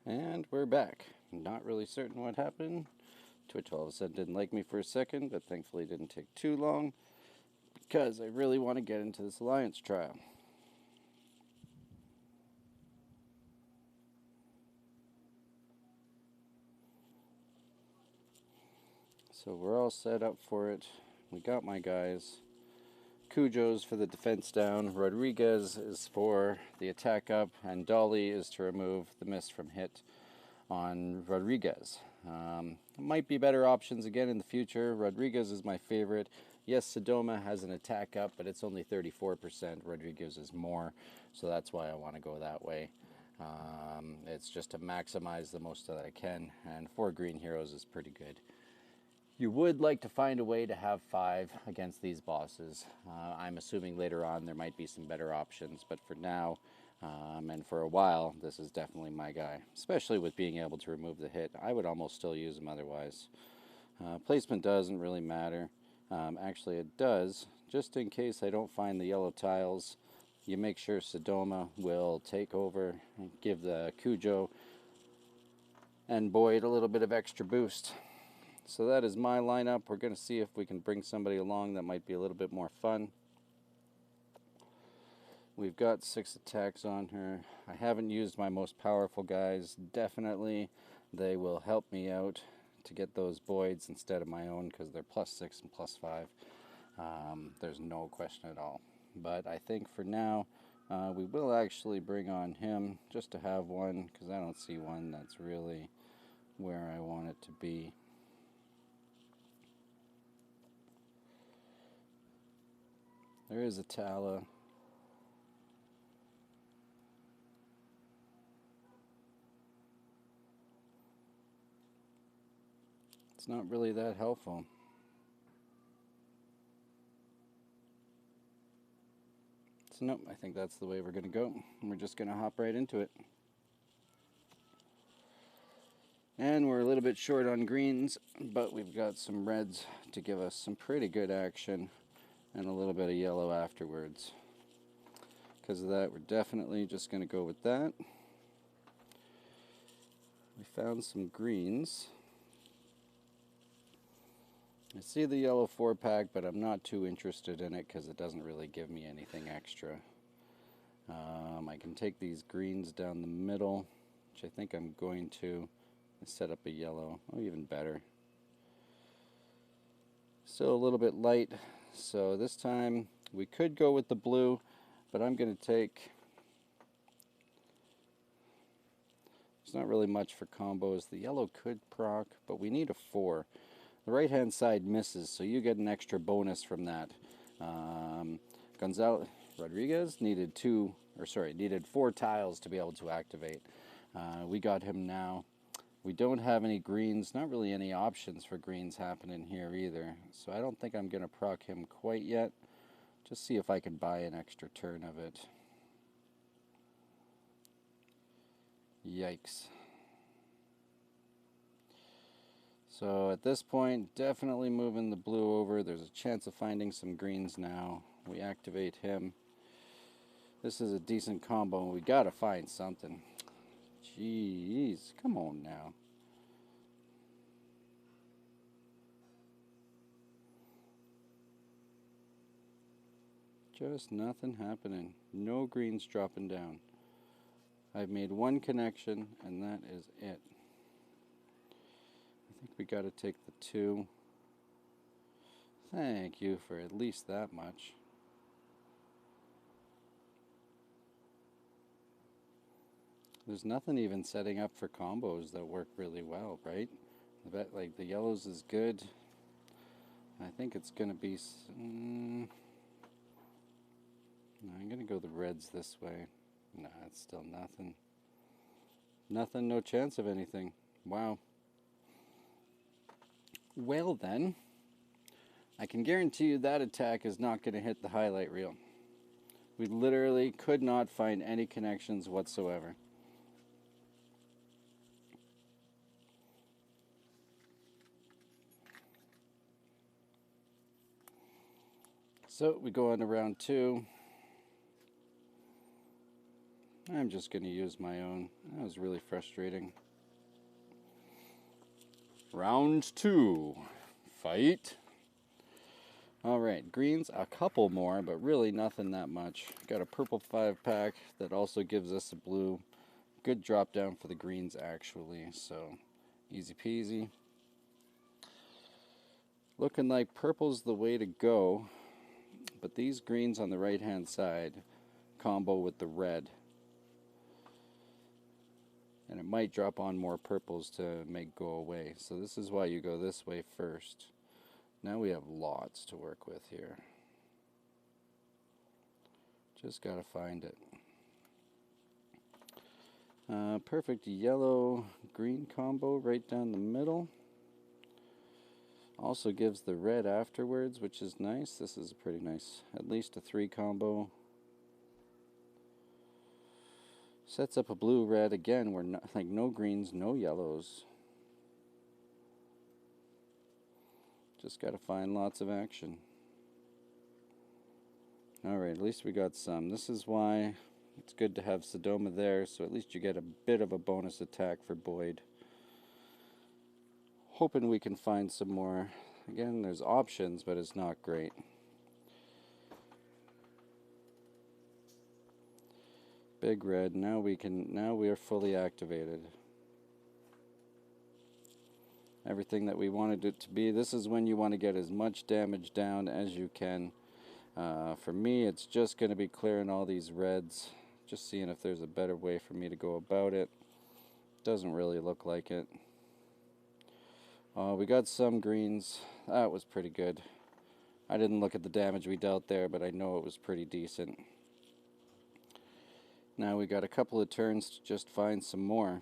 And we're back. Not really certain what happened. Twitch all of a sudden didn't like me for a second, but thankfully it didn't take too long because I really want to get into this alliance trial. So we're all set up for it. We got my guys. Cujo's for the defense down, Rodriguez is for the attack up, and Dolly is to remove the miss from hit on Rodriguez. Might be better options again in the future. Rodriguez is my favorite. Yes, Sodoma has an attack up, but it's only 34%. Rodriguez is more, so that's why I want to go that way. It's just to maximize the most that I can, and 4 green heroes is pretty good. You would like to find a way to have 5 against these bosses. I'm assuming later on there might be some better options, but for now, and for a while, this is definitely my guy. Especially with being able to remove the hit. I would almost still use him otherwise. Placement doesn't really matter. Actually, it does. Just in case I don't find the yellow tiles, you make sure Sodoma will take over and give the Cujo and Boyd a little bit of extra boost. So that is my lineup. We're going to see if we can bring somebody along that might be a little bit more fun. We've got 6 attacks on her. I haven't used my most powerful guys. Definitely they will help me out to get those Boyds instead of my own because they're +6 and +5. There's no question at all. But I think for now we will actually bring on him just to have one because I don't see one that's really where I want it to be. There is a Tala. It's not really that helpful. So nope, I think that's the way we're going to go. We're just going to hop right into it. And we're a little bit short on greens, but we've got some reds to give us some pretty good action and a little bit of yellow afterwards. Because of that, we're definitely just going to go with that. We found some greens. I see the yellow 4-pack, but I'm not too interested in it because it doesn't really give me anything extra. I can take these greens down the middle, which I think I'm going to set up a yellow. Oh, even better. Still a little bit light, so this time we could go with the blue, but I'm going to take... There's not really much for combos. The yellow could proc, but we need a 4. The right hand side misses, so you get an extra bonus from that. Rodriguez needed 4 tiles to be able to activate. We got him now. We don't have any greens, not really any options for greens happening here either. So I don't think I'm going to proc him quite yet. Just see if I can buy an extra turn of it. Yikes. So at this point, definitely moving the blue over. There's a chance of finding some greens now. We activate him. This is a decent combo. We gotta find something. Jeez, come on now. Just nothing happening. No greens dropping down. I've made 1 connection, and that is it. I think we got to take the 2. Thank you for at least that much. There's nothing even setting up for combos that work really well, right? I bet like the yellows is good. I think it's going to be... No, I'm going to go the reds this way. Nah, it's still nothing. Nothing, no chance of anything. Wow. Well then, I can guarantee you that attack is not going to hit the highlight reel. We literally could not find any connections whatsoever. So we go on to round 2. I'm just going to use my own. That was really frustrating. Round 2. Fight. Alright, greens, a couple more, but really nothing that much. Got a purple 5-pack that also gives us a blue. Good drop down for the greens, actually, so easy peasy. Looking like purple's the way to go, but these greens on the right hand side combo with the red. And it might drop on more purples to make go away. So this is why you go this way first. Now we have lots to work with here. Just gotta find it. Perfect yellow-green combo right down the middle. Also gives the red afterwards, which is nice. This is pretty nice. At least a 3 combo. Sets up a blue-red again. We're not, like, no greens, no yellows. Just gotta find lots of action. Alright, at least we got some. This is why it's good to have Sodoma there, so at least you get a bit of a bonus attack for Boyd. Hoping we can find some more. Again, there's options, but it's not great. Big red. Now we are fully activated. Everything that we wanted it to be. This is when you want to get as much damage down as you can. For me, it's just going to be clearing all these reds. Just seeing if there's a better way for me to go about it. Doesn't really look like it. We got some greens. That was pretty good. I didn't look at the damage we dealt there, but I know it was pretty decent. Now we got a couple of turns to just find some more.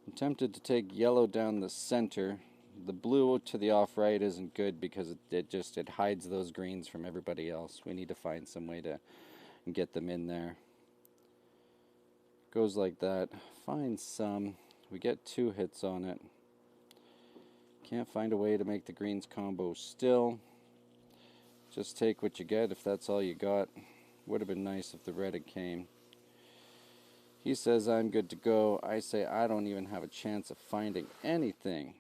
I'm tempted to take yellow down the center. The blue to the off-right isn't good because it hides those greens from everybody else. We need to find some way to get them in there. Goes like that. Find some. We get 2 hits on it. Can't find a way to make the greens combo still. Just take what you get if that's all you got. Would have been nice if the red had came. He says I'm good to go. I say I don't even have a chance of finding anything.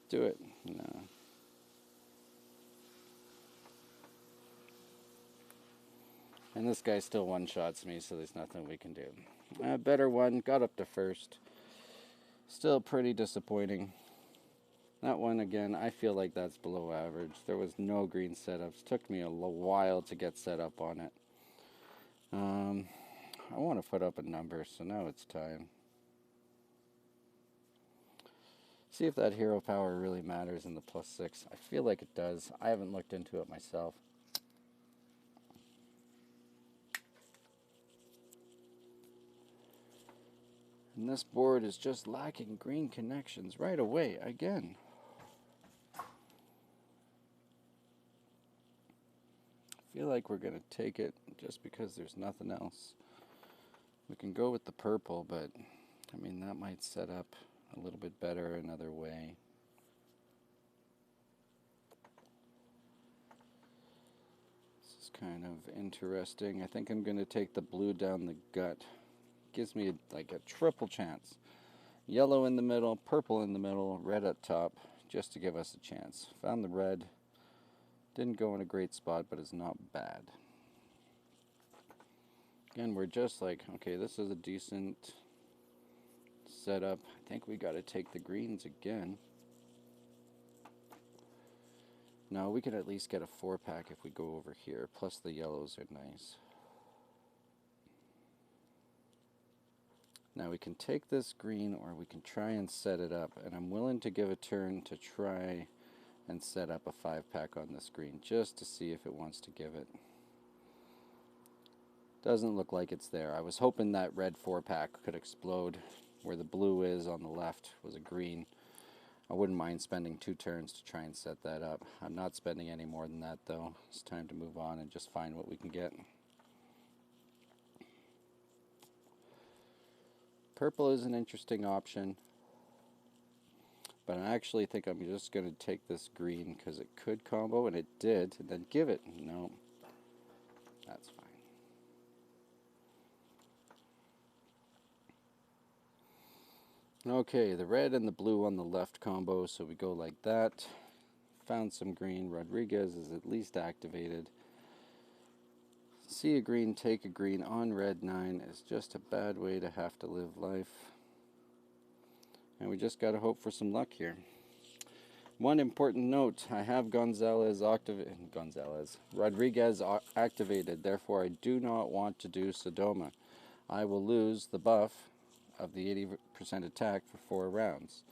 Do it. No. And this guy still one-shots me, so there's nothing we can do. Better one. Got up to first. Still pretty disappointing. That one, again, I feel like that's below average. There was no green setups. Took me a while to get set up on it. I want to put up a number, so now it's time. See if that hero power really matters in the +6. I feel like it does. I haven't looked into it myself. And this board is just lacking green connections right away, again. I feel like we're going to take it just because there's nothing else. We can go with the purple, but, I mean, that might set up a little bit better another way. This is kind of interesting. I think I'm going to take the blue down the gut. Gives me like a triple chance. Yellow in the middle, purple in the middle, red up top, just to give us a chance. Found the red. Didn't go in a great spot, but it's not bad. Again, we're just like, okay, this is a decent setup. I think we got to take the greens again. No, we could at least get a 4-pack if we go over here. Plus the yellows are nice. Now we can take this green or we can try and set it up. And I'm willing to give a turn to try and set up a 5-pack on this green just to see if it wants to give it. Doesn't look like it's there. I was hoping that red 4-pack could explode. Where the blue is on the left was a green. I wouldn't mind spending 2 turns to try and set that up. I'm not spending any more than that though. It's time to move on and just find what we can get. Purple is an interesting option. But I actually think I'm just going to take this green because it could combo, and it did, and then give it. No, that's fine. Okay, the red and the blue on the left combo, so we go like that. Found some green. Rodriguez is at least activated. See a green, take a green on red 9 is just a bad way to have to live life. And we just got to hope for some luck here. One important note, I have Rodriguez activated, therefore I do not want to do Sodoma. I will lose the buff of the 80% attack for 4 rounds.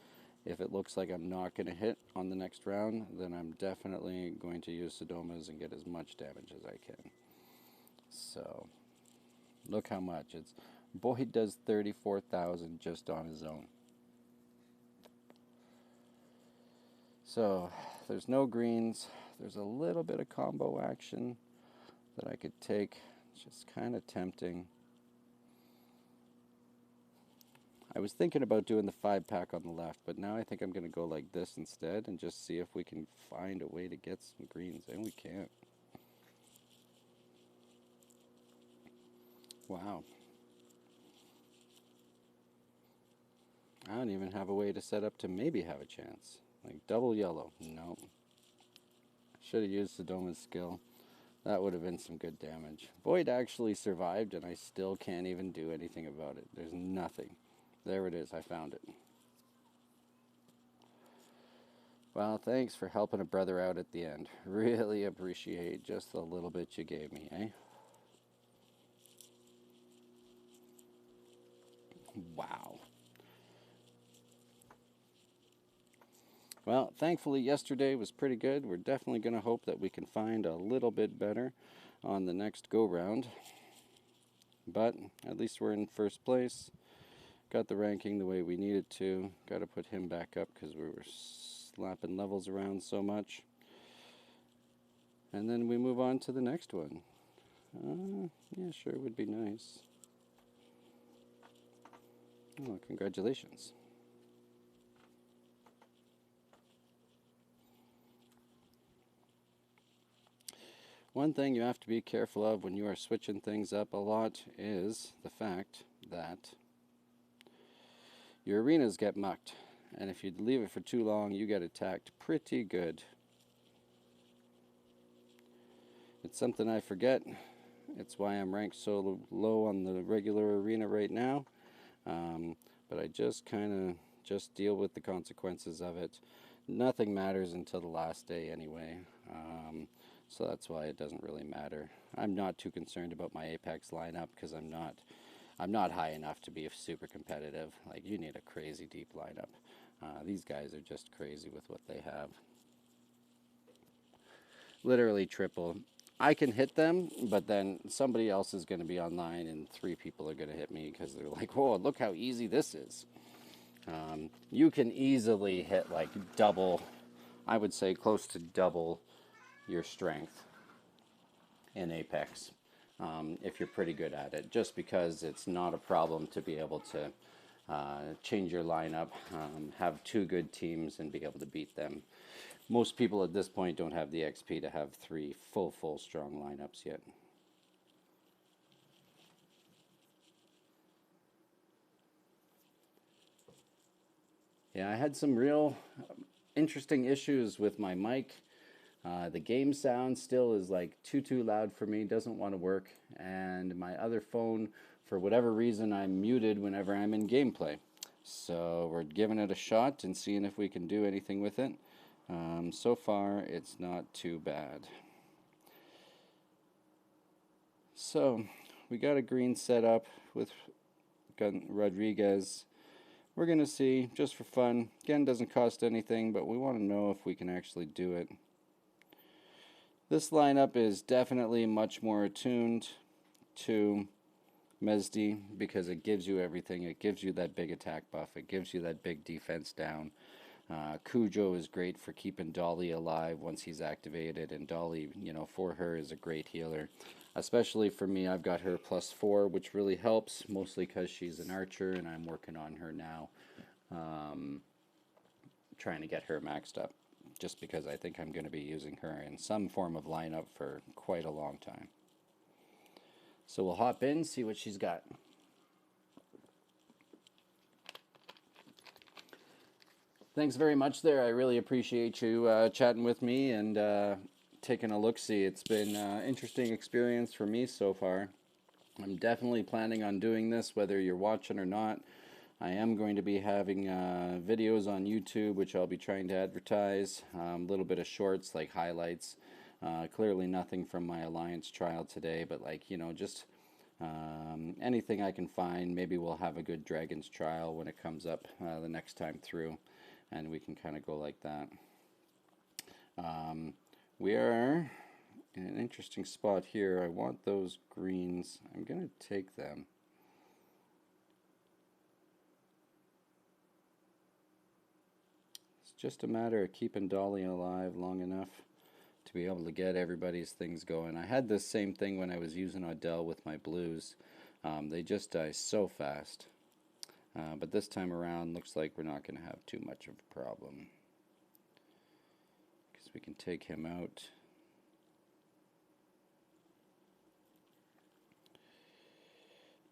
If it looks like I'm not going to hit on the next round, then I'm definitely going to use Sodomas and get as much damage as I can. So, look how much. Boyd does 34,000 just on his own. So, there's no greens. There's a little bit of combo action that I could take. It's just kind of tempting. I was thinking about doing the 5-pack on the left, but now I think I'm going to go like this instead and just see if we can find a way to get some greens, and we can't. Wow. I don't even have a way to set up to maybe have a chance. Like double yellow. No. Should have used Sodoma's skill. That would have been some good damage. Boyd actually survived, and I still can't even do anything about it. There's nothing. There it is. I found it. Well, thanks for helping a brother out at the end. Really appreciate just the little bit you gave me, eh? Wow. Well, thankfully yesterday was pretty good. We're definitely going to hope that we can find a little bit better on the next go-round. But at least we're in first place. Got the ranking the way we needed to. Got to put him back up because we were slapping levels around so much. And then we move on to the next one. Yeah, sure, it would be nice. Oh, congratulations. One thing you have to be careful of when you are switching things up a lot is the fact that your arenas get mucked. And if you leave it for too long, you get attacked pretty good. It's something I forget. It's why I'm ranked so low on the regular arena right now. But I just kind of deal with the consequences of it. Nothing matters until the last day anyway. So that's why it doesn't really matter. I'm not too concerned about my Apex lineup because I'm not high enough to be super competitive. Like, you need a crazy deep lineup. These guys are just crazy with what they have. Literally triple. I can hit them, but then somebody else is going to be online and 3 people are going to hit me because they're like, whoa, look how easy this is. You can easily hit like double, I would say close to double your strength in Apex if you're pretty good at it, just because it's not a problem to be able to change your lineup, have 2 good teams and be able to beat them. Most people at this point don't have the XP to have 3 full strong lineups yet. Yeah, I had some real interesting issues with my mic. The game sound still is like too loud for me, doesn't want to work, and my other phone, for whatever reason, I'm muted whenever I'm in gameplay. So we're giving it a shot and seeing if we can do anything with it. So far, it's not too bad. So we got a green set up with Rodriguez. We're going to see, just for fun. Again, doesn't cost anything, but we want to know if we can actually do it. This lineup is definitely much more attuned to Mezdi because it gives you everything. It gives you that big attack buff. It gives you that big defense down. Cujo is great for keeping Dolly alive once he's activated, and Dolly, you know, for her is a great healer. Especially for me, I've got her +4, which really helps, mostly because she's an archer and I'm working on her now trying to get her maxed up, just because I think I'm going to be using her in some form of lineup for quite a long time. So we'll hop in, see what she's got. Thanks very much there. I really appreciate you chatting with me and taking a look-see. It's been an interesting experience for me so far. I'm definitely planning on doing this, whether you're watching or not. I am going to be having videos on YouTube, which I'll be trying to advertise. A little bit of shorts, like highlights. Clearly nothing from my Alliance trial today, but like, you know, just anything I can find. Maybe we'll have a good Dragons trial when it comes up the next time through, and we can kind of go like that. We are in an interesting spot here. I want those greens. I'm going to take them. It's just a matter of keeping Dolly alive long enough to be able to get everybody's things going. I had this same thing when I was using Odell with my blues. They just die so fast. But this time around, looks like we're not going to have too much of a problem, because we can take him out.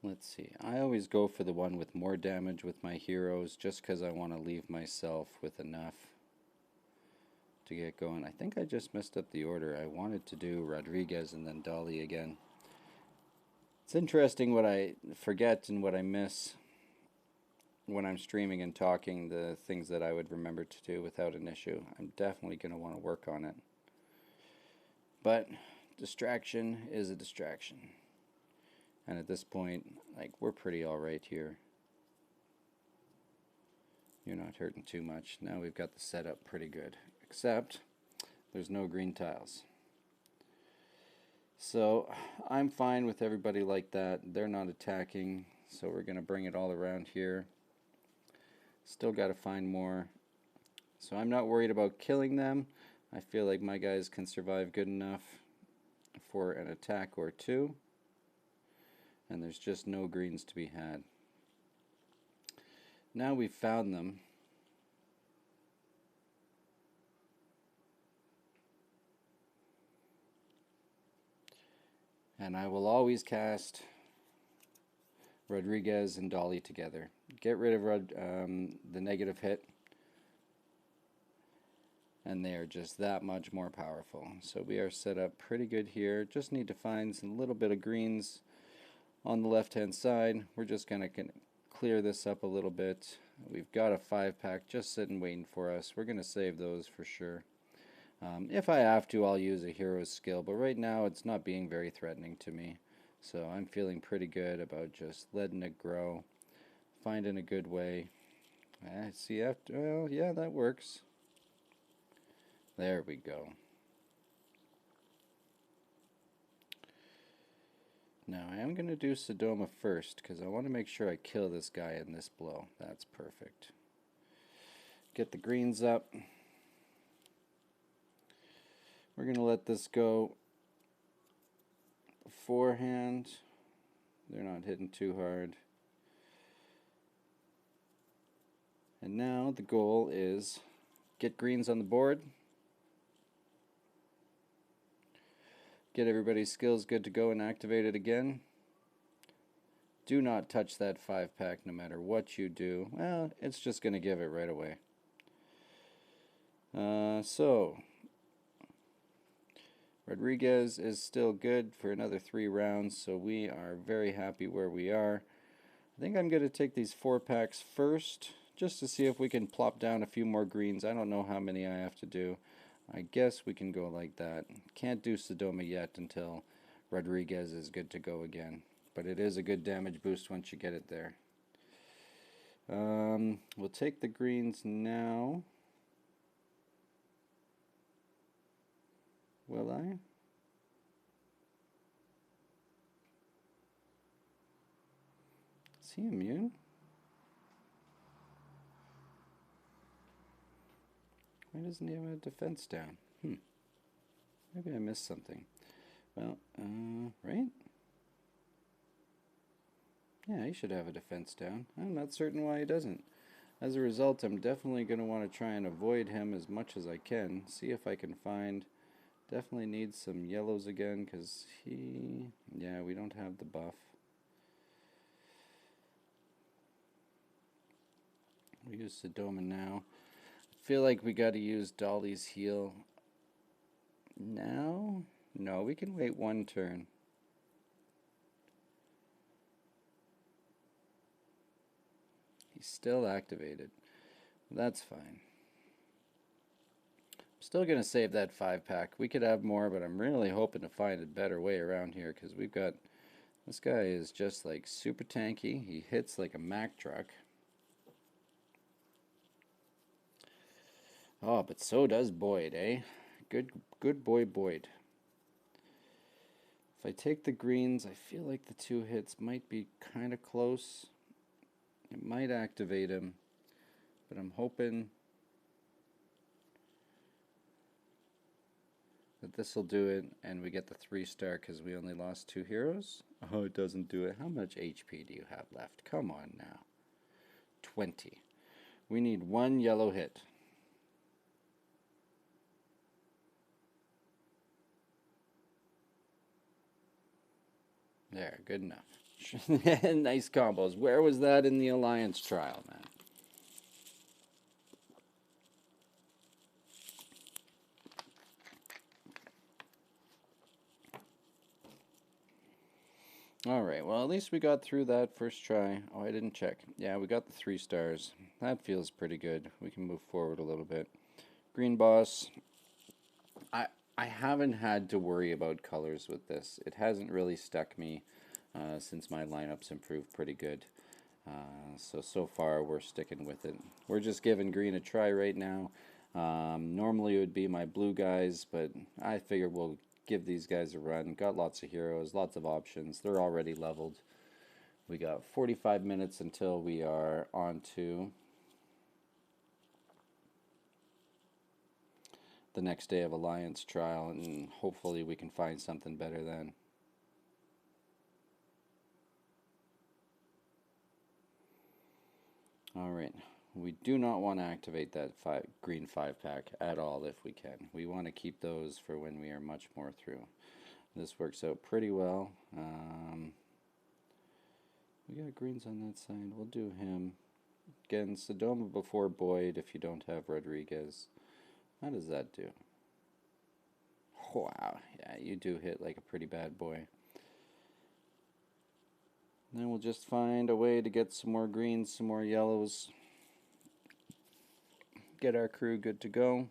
Let's see. I always go for the one with more damage with my heroes, just because I want to leave myself with enough to get going. I think I just messed up the order. I wanted to do Rodriguez and then Dolly again. It's interesting what I forget and what I miss when I'm streaming and talking, the things that I would remember to do without an issue. I'm definitely going to want to work on it. But distraction is a distraction. And at this point, like, we're pretty alright here. You're not hurting too much. Now we've got the setup pretty good. Except there's no green tiles. So I'm fine with everybody like that. They're not attacking, so we're going to bring it all around here. Still got to find more. So I'm not worried about killing them. I feel like my guys can survive good enough for an attack or two. And there's just no greens to be had. Now we've found them. And I will always cast Rodriguez and Dolly together. Get rid of the negative hit, and they are just that much more powerful. So we are set up pretty good here. Just need to find some little bit of greens on the left hand side. We're just going to clear this up a little bit. We've got a 5-pack just sitting waiting for us. We're going to save those for sure. If I have to, I'll use a hero's skill, but right now it's not being very threatening to me. So I'm feeling pretty good about just letting it grow, finding a good way. See, after, well, yeah, that works. There we go. Now I am going to do Sodoma first, because I want to make sure I kill this guy in this blow. That's perfect. Get the greens up. We're going to let this go beforehand. They're not hitting too hard. And now the goal is get greens on the board. Get everybody's skills good to go and activate it again. Do not touch that 5-pack no matter what you do. Well, it's just going to give it right away. So Rodriguez is still good for another 3 rounds, so we are very happy where we are. I think I'm going to take these 4-packs first, just to see if we can plop down a few more greens. I don't know how many I have to do. I guess we can go like that. Can't do Sodoma yet until Rodriguez is good to go again. But it is a good damage boost once you get it there. We'll take the greens now. Will I? Is he immune? Why doesn't he have a defense down? Maybe I missed something. Well, right? Yeah, he should have a defense down. I'm not certain why he doesn't. As a result, I'm definitely going to want to try and avoid him as much as I can. See if I can find... Definitely need some yellows again, because he... Yeah, we don't have the buff. We use Sodoma now. I feel like we got to use Dolly's heal now? No, we can wait one turn. He's still activated. That's fine. I'm still going to save that 5-pack. We could have more, but I'm really hoping to find a better way around here, because we've got... This guy is just like super tanky. He hits like a Mack truck. Oh, but so does Boyd, eh? Good boy Boyd. If I take the greens, I feel like the 2 hits might be kind of close. It might activate him, but I'm hoping that this will do it, and we get the 3-star because we only lost 2 heroes. Oh, it doesn't do it. How much HP do you have left? Come on now. 20. We need 1 yellow hit. There, good enough. Nice combos. Where was that in the Alliance trial, man? Alright, well, at least we got through that first try. Oh, I didn't check. Yeah, we got the 3 stars. That feels pretty good. We can move forward a little bit. Green boss. I haven't had to worry about colors with this. It hasn't really stuck me since my lineups improved pretty good. So far we're sticking with it. We're just giving green a try right now. Normally it would be my blue guys, but I figure we'll give these guys a run. Got lots of heroes, lots of options. They're already leveled. We got 45 minutes until we are on to the next day of Alliance trial, and hopefully we can find something better then. Alright, we do not want to activate that green 5-pack at all if we can. We want to keep those for when we are much more through. This works out pretty well. We got greens on that side. We'll do him. Again, Sodoma before Boyd if you don't have Rodriguez. How does that do? Wow, yeah, you do hit like a pretty bad boy. Then we'll just find a way to get some more greens, some more yellows. Get our crew good to go.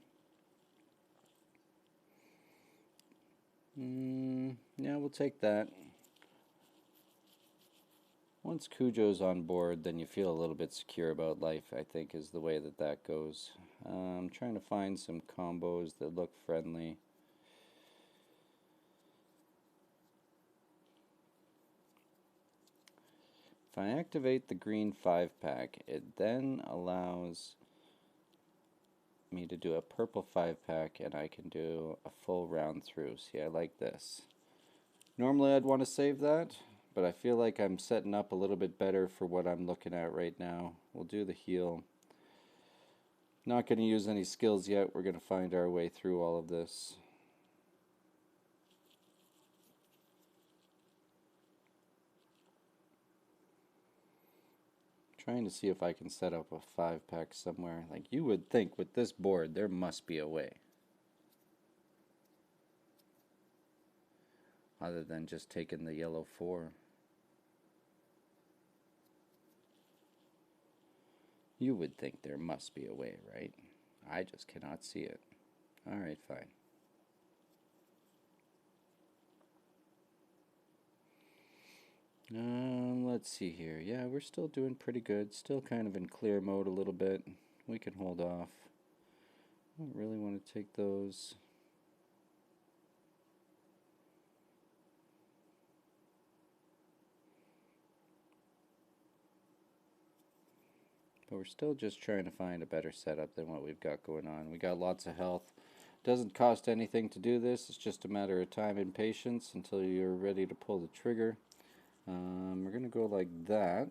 Yeah, we'll take that. Once Cujo's on board, then you feel a little bit secure about life, I think, is the way that that goes. I'm trying to find some combos that look friendly. If I activate the green 5-pack, it then allows me to do a purple 5-pack, and I can do a full round through. See, I like this. Normally I'd want to save that, but I feel like I'm setting up a little bit better for what I'm looking at right now. We'll do the heal. Not going to use any skills yet. We're going to find our way through all of this. Trying to see if I can set up a 5-pack somewhere. Like, you would think with this board there must be a way. Other than just taking the yellow 4. You would think there must be a way, right? I just cannot see it. Alright, fine. Let's see here. Yeah, we're still doing pretty good. Still kind of in clear mode a little bit. We can hold off. I don't really want to take those. But we're still just trying to find a better setup than what we've got going on. We got lots of health. Doesn't cost anything to do this. It's just a matter of time and patience until you're ready to pull the trigger. We're going to go like that.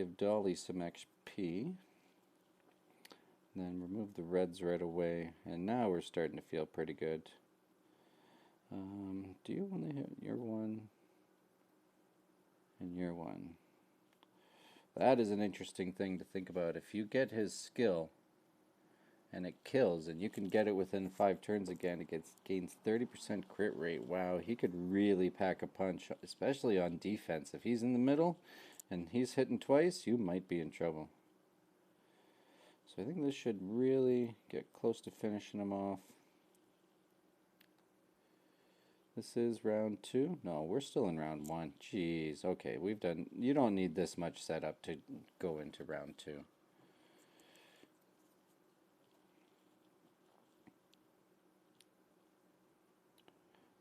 give Dolly some XP. Then remove the reds right away, and now we're starting to feel pretty good. Do you want to hit your one and your one? That is an interesting thing to think about. If you get his skill and it kills, and you can get it within 5 turns again, it gains 30% crit rate. Wow, he could really pack a punch, especially on defense. If he's in the middle and he's hitting twice, you might be in trouble. So I think this should really get close to finishing him off. This is round 2. No, we're still in round 1. Jeez, okay, you don't need this much setup to go into round 2.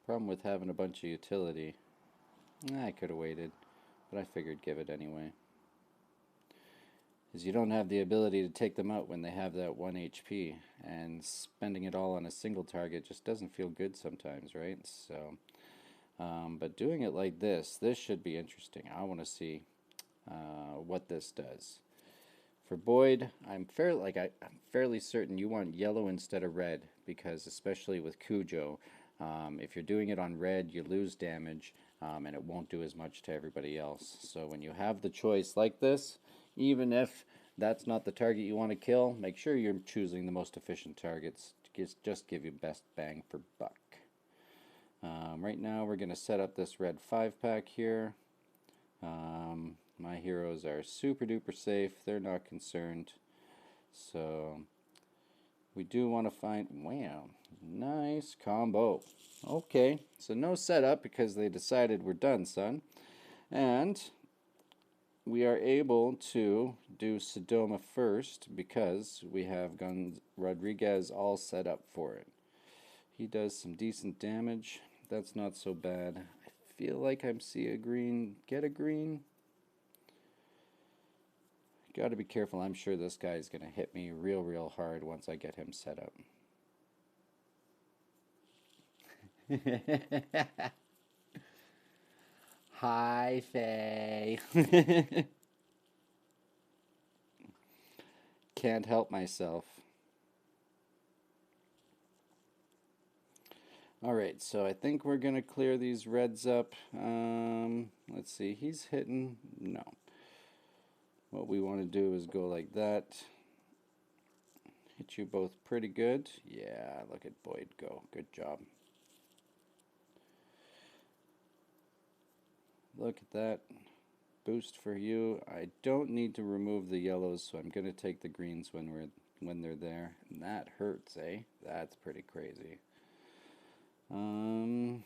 Problem with having a bunch of utility, I could have waited, but I figured give it anyway. Is you don't have the ability to take them out when they have that 1 HP, and spending it all on a single target just doesn't feel good sometimes, right? So, but doing it like this should be interesting. I want to see what this does. For Boyd, I'm fairly certain you want yellow instead of red, because especially with Cujo, if you're doing it on red, you lose damage, and it won't do as much to everybody else. So when you have the choice like this, even if that's not the target you want to kill, make sure you're choosing the most efficient targets to just give you best bang for buck. Right now we're going to set up this red 5-pack here. My heroes are super duper safe. They're not concerned. So we do want to find... Wow, nice combo. Okay, so no setup because they decided we're done, son. And we are able to do Sodoma first because we have Rodriguez all set up for it. He does some decent damage. That's not so bad. I feel like I'm seeing a green. Get a green. Got to be careful. I'm sure this guy is going to hit me real hard once I get him set up. Hi, Faye. Can't help myself. Alright, so I think we're going to clear these reds up. Let's see, he's hitting... No. What we want to do is go like that. Hit you both pretty good. Yeah, look at Boyd go. Good job. Look at that. Boost for you. I don't need to remove the yellows, so I'm going to take the greens when they're there. And that hurts, eh? That's pretty crazy. Looking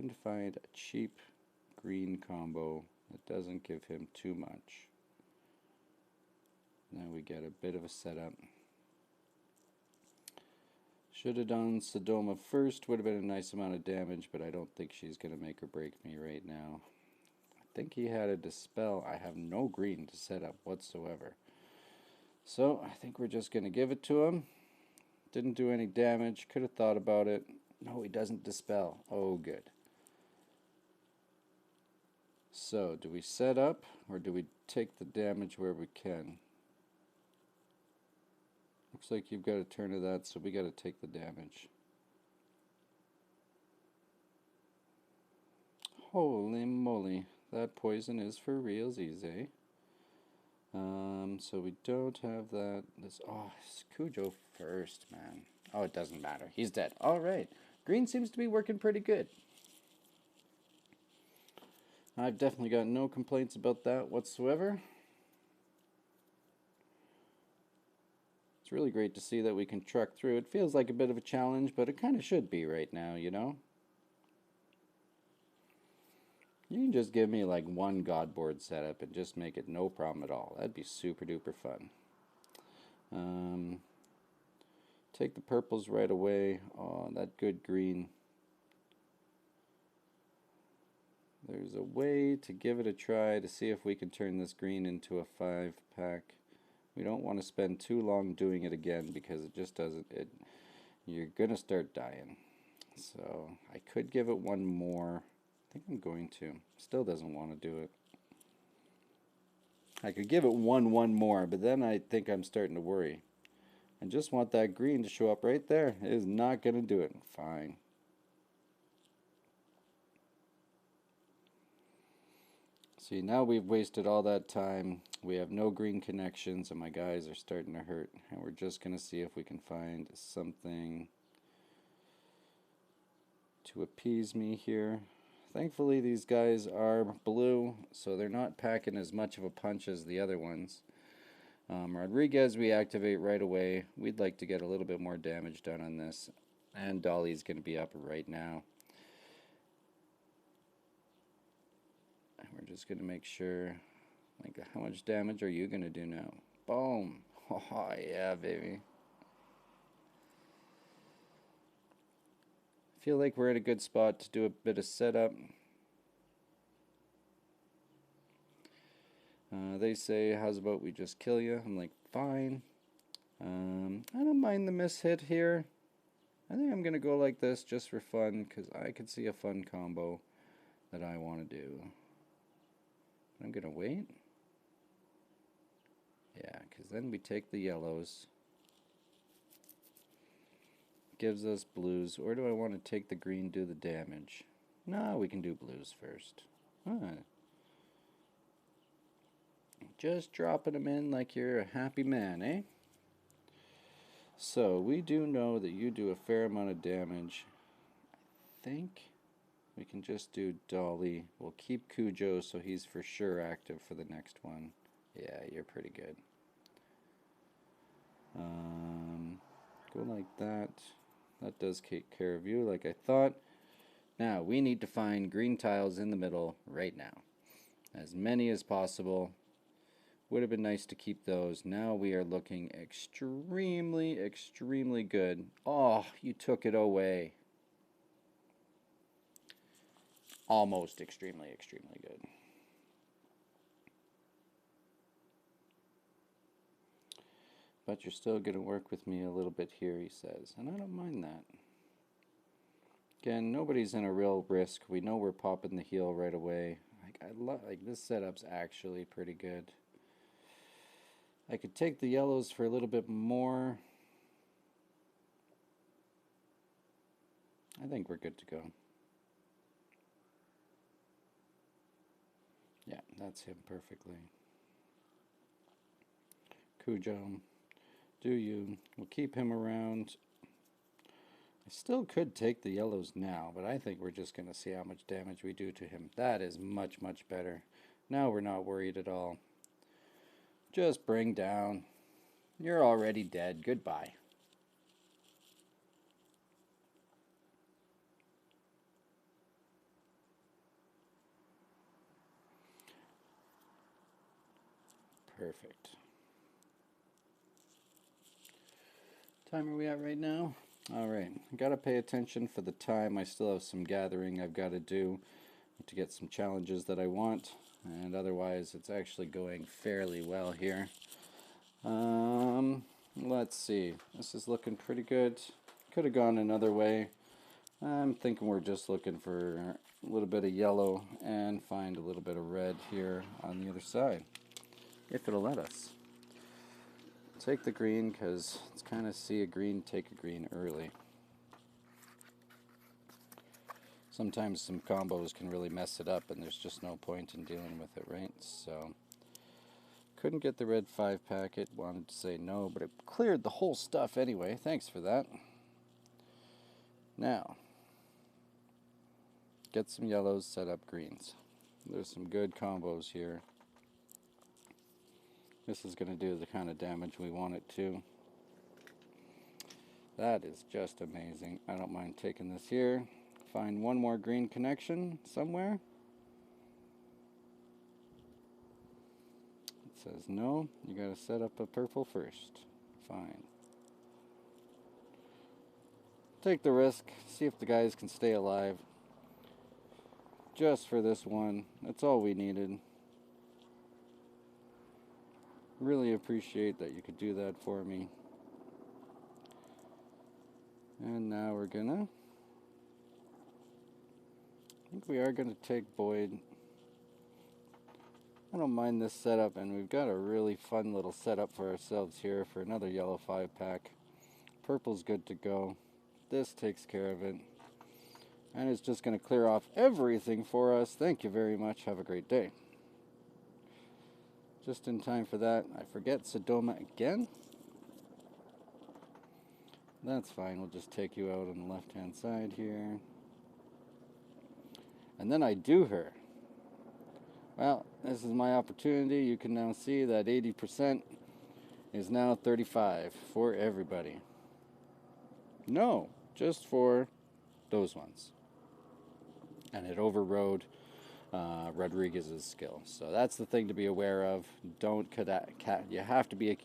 to find a cheap green combo that doesn't give him too much. Now we get a bit of a setup. Should have done Sodoma first, would have been a nice amount of damage, but I don't think she's going to make or break me right now. I think he had a Dispel. I have no green to set up whatsoever. So I think we're just going to give it to him. Didn't do any damage, could have thought about it. No, he doesn't Dispel. Oh, good. So, do we set up, or do we take the damage where we can? Looks like you've got a turn of that, so we got to take the damage. Holy moly, that poison is for realsies, eh? So we don't have that. Oh, it's Cujo first, man. Oh, it doesn't matter. He's dead. All right. Green seems to be working pretty good. I've definitely got no complaints about that whatsoever. It's really great to see that we can truck through. It feels like a bit of a challenge, but it kind of should be right now, you know? You can just give me like one God board setup and just make it no problem at all. That'd be super duper fun. Take the purples right away. Oh, that good green. There's a way to give it a try to see if we can turn this green into a 5-pack. We don't want to spend too long doing it again because it just doesn't... You're going to start dying. So I could give it one more. I think I'm going to. Still doesn't want to do it. I could give it one more, but then I think I'm starting to worry. I just want that green to show up right there. It is not going to do it. Fine. See, now we've wasted all that time. We have no green connections, and my guys are starting to hurt. And we're just going to see if we can find something to appease me here. Thankfully, these guys are blue, so they're not packing as much of a punch as the other ones. Rodriguez we activate right away. We'd like to get a little bit more damage done on this. And Dolly's going to be up right now. And we're just going to make sure, like, how much damage are you going to do now? Boom. Oh, yeah, baby. Feel like we're at a good spot to do a bit of setup. They say, how's about we just kill you? I'm like, fine. I don't mind the miss hit here. I think I'm going to go like this just for fun, because I could see a fun combo that I want to do. I'm going to wait. Yeah, because then we take the yellows. Gives us blues. Or do I want to take the green, do the damage? No, we can do blues first. Just dropping them in like you're a happy man, eh? So, we do know that you do a fair amount of damage. I think we can just do Dolly. We'll keep Cujo so he's for sure active for the next one. Yeah, you're pretty good. Go like that. That does take care of you like I thought. Now, we need to find green tiles in the middle right now. As many as possible. Would have been nice to keep those. Now we are looking extremely, extremely good. Oh, you took it away. Almost extremely, extremely good. But you're still going to work with me a little bit here, he says. And I don't mind that. Again, nobody's in a real risk. We know we're popping the heel right away. Like this setup's actually pretty good. I could take the yellows for a little bit more. I think we're good to go. Yeah, that's him perfectly. Cujo, do you? We'll keep him around. I still could take the yellows now, but I think we're just going to see how much damage we do to him. That is much, much better. Now we're not worried at all. Just bring down. You're already dead. Goodbye. Perfect. Time are we at right now? Alright, I gotta pay attention for the time. I still have some gathering I've got to do to get some challenges that I want, and otherwise it's actually going fairly well here. Let's see. This is looking pretty good. Could have gone another way. I'm thinking we're just looking for a little bit of yellow and find a little bit of red here on the other side, if it'll let us. Take the green, because it's kind of see a green, take a green early. Sometimes some combos can really mess it up, and there's just no point in dealing with it, right? So, couldn't get the red 5-packet, wanted to say no, but it cleared the whole stuff anyway. Thanks for that. Now, get some yellows, set up greens. There's some good combos here. This is going to do the kind of damage we want it to. That is just amazing. I don't mind taking this here. Find one more green connection somewhere. It says no, you got to set up a purple first. Fine. Take the risk, see if the guys can stay alive. Just for this one. That's all we needed. Really appreciate that you could do that for me. And now we're gonna... I think we are gonna take Boyd. I don't mind this setup, and we've got a really fun little setup for ourselves here for another yellow 5-pack. Purple's good to go. This takes care of it. And it's just going to clear off everything for us. Thank you very much. Have a great day. Just in time for that, I forget Sodoma again. That's fine. We'll just take you out on the left-hand side here. And then I do her. Well, this is my opportunity. You can now see that 80% is now 35 for everybody. No, just for those ones. And it overrode Rodriguez's skill. So that's the thing to be aware of. Don't you have to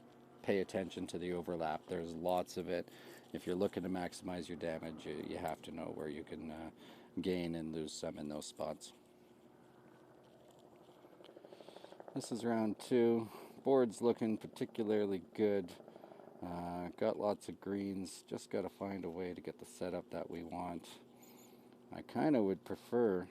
pay attention to the overlap. There's lots of it. If you're looking to maximize your damage, you have to know where you can gain and lose some in those spots. This is round 2. Board's looking particularly good. Got lots of greens. Just got to find a way to get the setup that we want. I kind of would prefer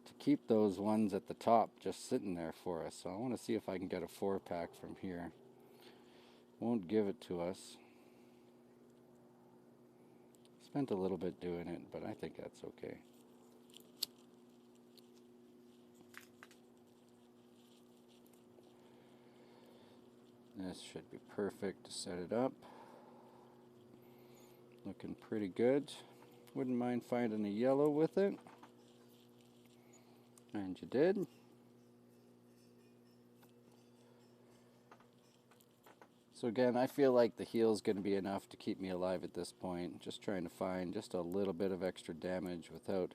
to keep those ones at the top just sitting there for us. So I want to see if I can get a 4-pack from here. Won't give it to us. Spent a little bit doing it, but I think that's okay. This should be perfect to set it up. Looking pretty good. Wouldn't mind finding a yellow with it. And you did. So again, I feel like the heal is going to be enough to keep me alive at this point. Just trying to find just a little bit of extra damage without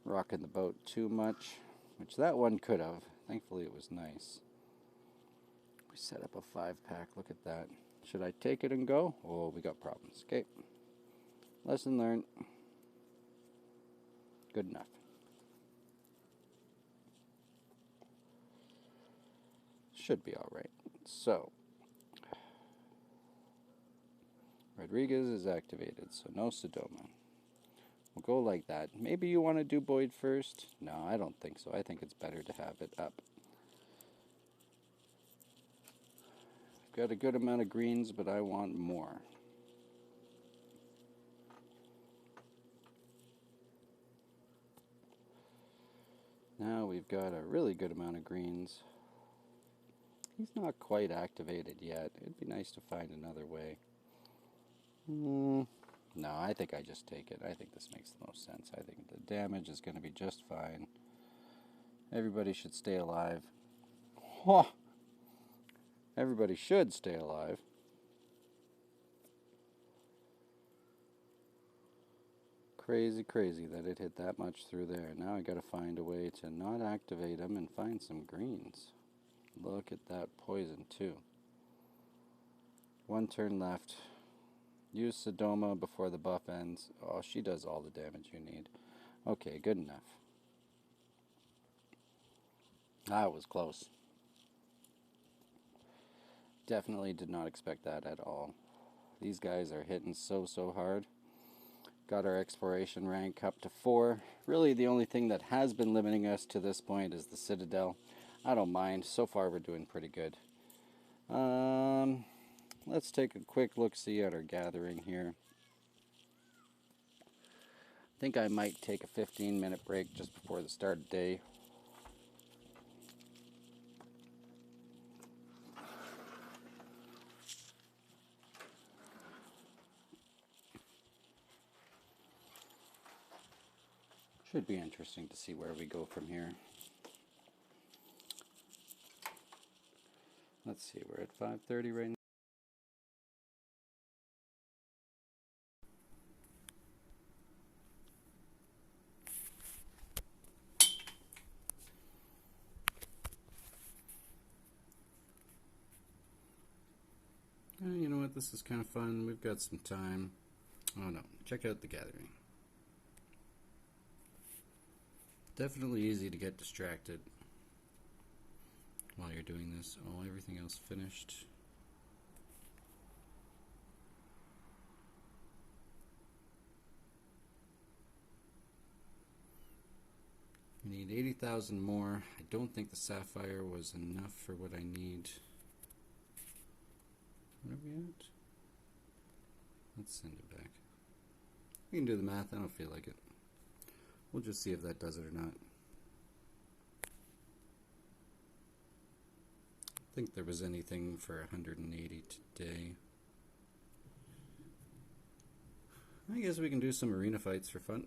rocking the boat too much, which that one could have. Thankfully it was nice. We set up a 5-pack, look at that. Should I take it and go? Oh, we got problems. Okay. Lesson learned. Good enough. Should be alright. So, Rodriguez is activated, so no Sodoma. We'll go like that. Maybe you want to do Boyd first? No, I don't think so. I think it's better to have it up. Got a good amount of greens, but I want more. Now we've got a really good amount of greens. He's not quite activated yet. It'd be nice to find another way. No, I think I just take it. I think this makes the most sense. I think the damage is going to be just fine. Everybody should stay alive. Oh, everybody should stay alive. Crazy, crazy that it hit that much through there. Now I got to find a way to not activate them and find some greens. Look at that poison too. 1 turn left. Use Sodoma before the buff ends. Oh, she does all the damage you need. Okay, good enough. That was close. Definitely did not expect that at all. These guys are hitting so hard. Got our exploration rank up to 4. Really the only thing that has been limiting us to this point is the Citadel. I don't mind. So far we're doing pretty good. Let's take a quick look-see at our gathering here. I think I might take a 15-minute break just before the start of day. Should be interesting to see where we go from here. Let's see, we're at 5:30 right now. You know what, this is kind of fun. We've got some time. Oh no, check out the gathering. Definitely easy to get distracted while you're doing this. Oh, everything else finished. We Need 80,000 more. I don't think the sapphire was enough for what I need. Where are we at? Let's send it back. We can do the math. I don't feel like it. We'll just see if that does it or not. I think there was anything for 180 today. I guess we can do some arena fights for fun.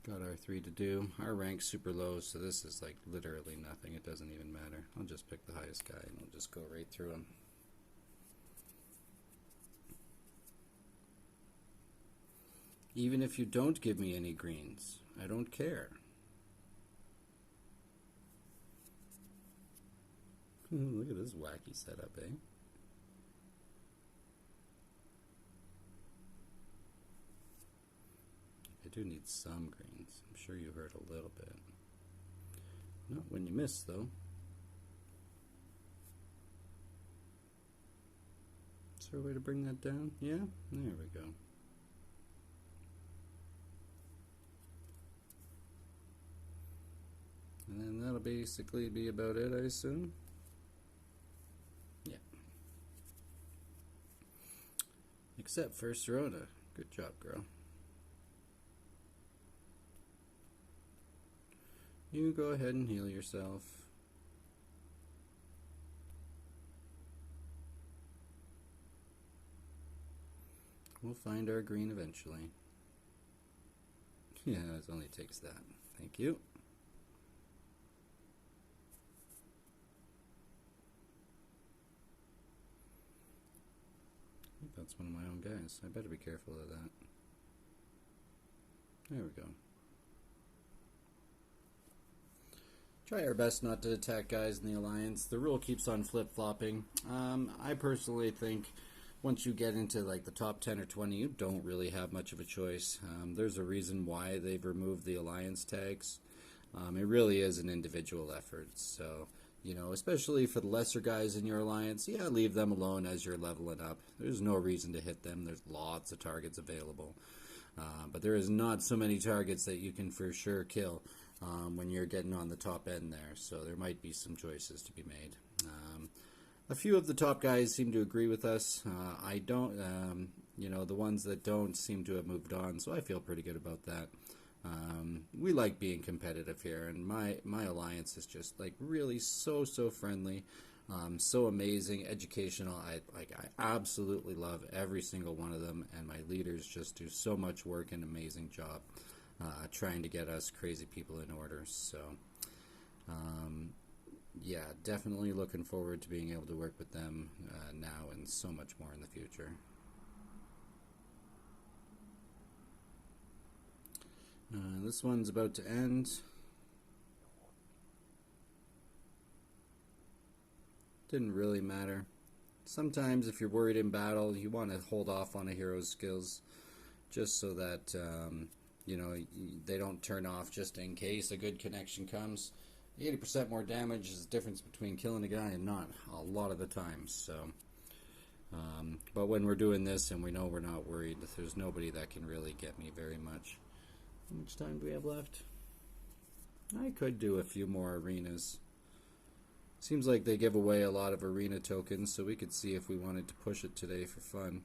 Got our 3 to do. Our rank's super low, so this is like literally nothing. It doesn't even matter. I'll just pick the highest guy and we'll just go right through him. Even if you don't give me any greens, I don't care. Look at this wacky setup, eh? I do need some greens. I'm sure you heard a little bit. Not when you miss, though. Is there a way to bring that down? Yeah? There we go. And then that'll basically be about it, I assume. Yeah. Except for Sirona. Good job, girl. You go ahead and heal yourself. We'll find our green eventually. Yeah, it only takes that. Thank you. I think that's one of my own guys. I better be careful of that. There we go. Try our best not to attack guys in the Alliance. The rule keeps on flip-flopping. I personally think once you get into like the top 10 or 20, you don't really have much of a choice. There's a reason why they've removed the Alliance tags. It really is an individual effort. So, you know, especially for the lesser guys in your Alliance, yeah, leave them alone as you're leveling up. There's no reason to hit them. There's lots of targets available. But there is not so many targets that you can for sure kill when you're getting on the top end there. So there might be some choices to be made. A few of the top guys seem to agree with us. I don't, you know, the ones that don't seem to have moved on, so I feel pretty good about that. We like being competitive here, and my Alliance is just like really so friendly, so amazing, educational. I absolutely love every single one of them, and my leaders just do so much work and amazing job trying to get us crazy people in order. So yeah, definitely looking forward to being able to work with them now and so much more in the future. This one's about to end. Didn't really matter. Sometimes if you're worried in battle, you want to hold off on a hero's skills just so that you know, they don't turn off just in case a good connection comes. 80% more damage is the difference between killing a guy and not a lot of the time. So, but when we're doing this and we know we're not worried, there's nobody that can really get me very much. How much time do we have left? I could do a few more arenas. Seems like they give away a lot of arena tokens, so we could see if we wanted to push it today for fun.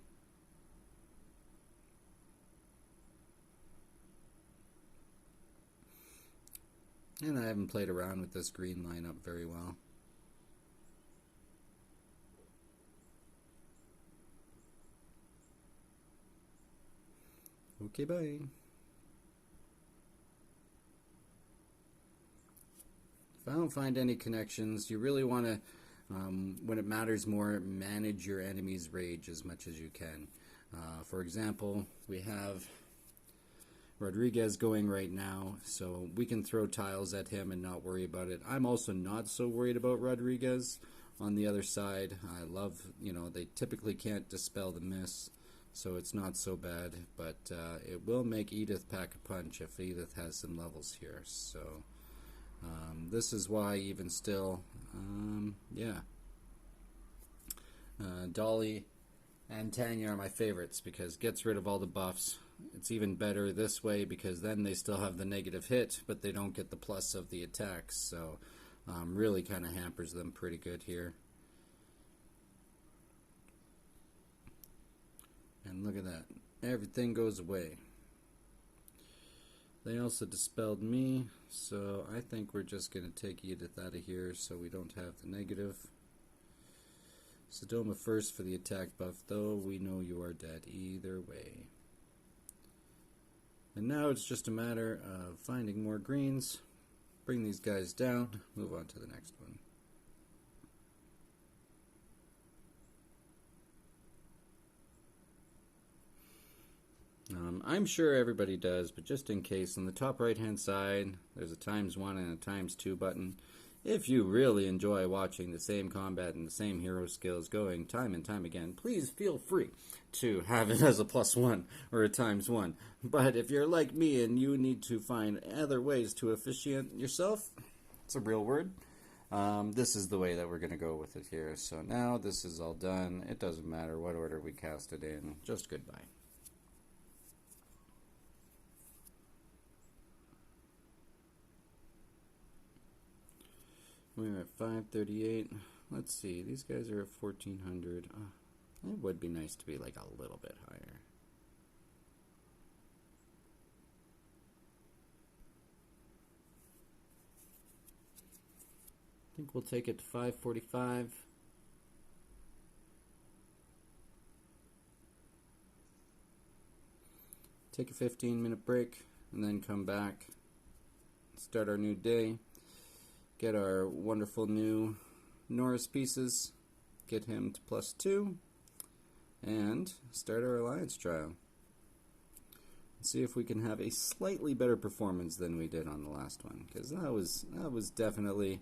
And I haven't played around with this green lineup very well. Okay, bye. If I don't find any connections, you really want to, when it matters more, manage your enemy's rage as much as you can. For example, we have Rodriguez going right now, so we can throw tiles at him and not worry about it. I'm also not so worried about Rodriguez on the other side. I love, you know, they typically can't dispel the miss, so it's not so bad, but it will make Edith pack a punch if Edith has some levels here. So this is why even still, yeah, Dolly and Tanya are my favorites because it gets rid of all the buffs. It's even better this way because then they still have the negative hit, but they don't get the plus of the attacks. So really kind of hampers them pretty good here. And look at that. Everything goes away. They also dispelled me, so I think we're just going to take Edith out of here so we don't have the negative. Sodoma first for the attack buff, though we know you are dead either way. And now it's just a matter of finding more greens, bring these guys down, move on to the next one. I'm sure everybody does, but just in case, on the top right hand side, there's a ×1 and a ×2 button. If you really enjoy watching the same combat and the same hero skills going time and time again, please feel free to have it as a +1 or a ×1. But if you're like me and you need to find other ways to officiate yourself, it's a real word, this is the way that we're going to go with it here. So now this is all done. It doesn't matter what order we cast it in. Just goodbye. We're at 538. Let's see, these guys are at 1400. It would be nice to be like a little bit higher. I think we'll take it to 545. Take a 15-minute break and then come back, start our new day. Get our wonderful new Norris pieces, get him to +2, and start our alliance trial. See if we can have a slightly better performance than we did on the last one, because that was definitely,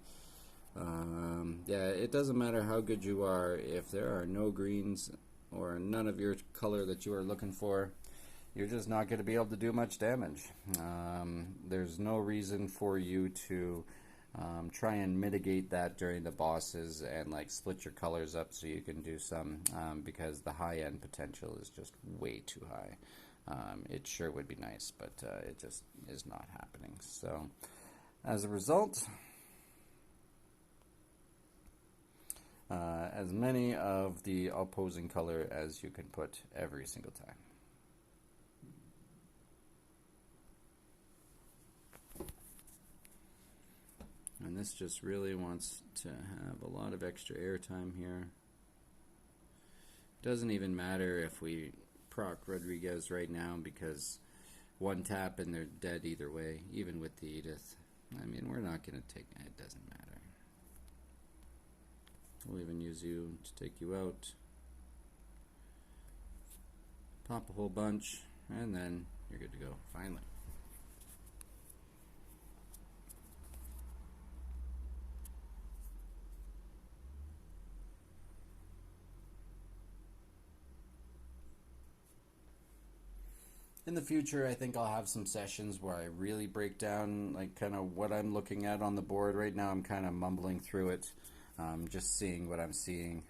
yeah, it doesn't matter how good you are, if there are no greens or none of your color that you are looking for, you're just not going to be able to do much damage. There's no reason for you to try and mitigate that during the bosses and like split your colors up so you can do some, because the high end potential is just way too high. It sure would be nice, but it just is not happening. So as a result, as many of the opposing color as you can put every single time. And this just really wants to have a lot of extra airtime here. Doesn't even matter if we proc Rodriguez right now, because one tap and they're dead either way, even with the Edith. I mean, we're not going to take it. It doesn't matter. We'll even use you to take you out. Pop a whole bunch, and then you're good to go, finally. In the future, I think I'll have some sessions where I really break down like kind of what I'm looking at on the board. Right now I'm kind of mumbling through it, just seeing what I'm seeing,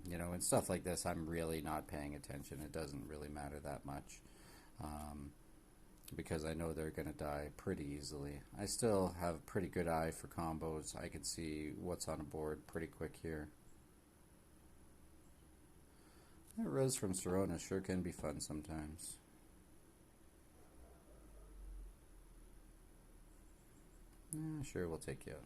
you know, and stuff like this. I'm really not paying attention. It doesn't really matter that much, because I know they're going to die pretty easily. I still have a pretty good eye for combos. I can see what's on a board pretty quick here. That Rose from Sirona sure can be fun sometimes. Sure, we'll take you out.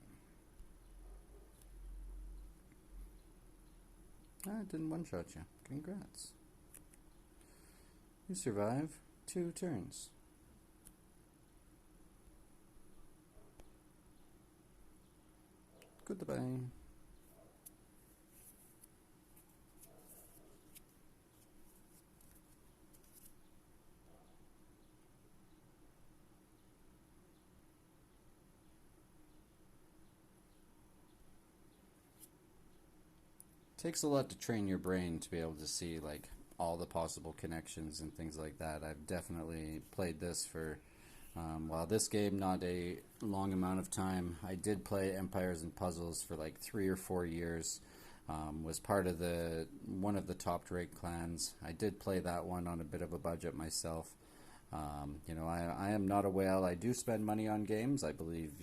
It didn't one-shot you. Congrats. You survive 2 turns. Goodbye. Takes a lot to train your brain to be able to see like all the possible connections and things like that. I've definitely played this for, while this game not a long amount of time. I did play Empires and Puzzles for like 3 or 4 years. Was part of the one of the top Drake clans. I did play that one on a bit of a budget myself. I am not a whale. I do spend money on games. I believe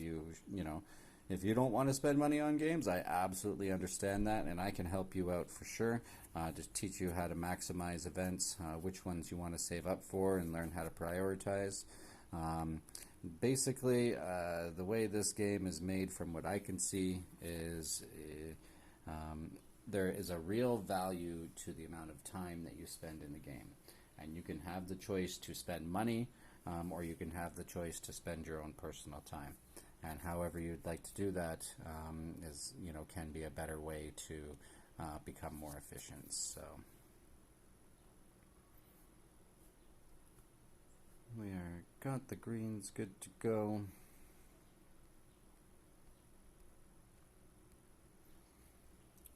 if you don't want to spend money on games, I absolutely understand that, and I can help you out for sure. To teach you how to maximize events, which ones you want to save up for, and learn how to prioritize. Basically, the way this game is made, from what I can see, is there is a real value to the amount of time that you spend in the game. And you can have the choice to spend money, or you can have the choice to spend your own personal time. And however you'd like to do that can be a better way to become more efficient. So we are got the greens good to go.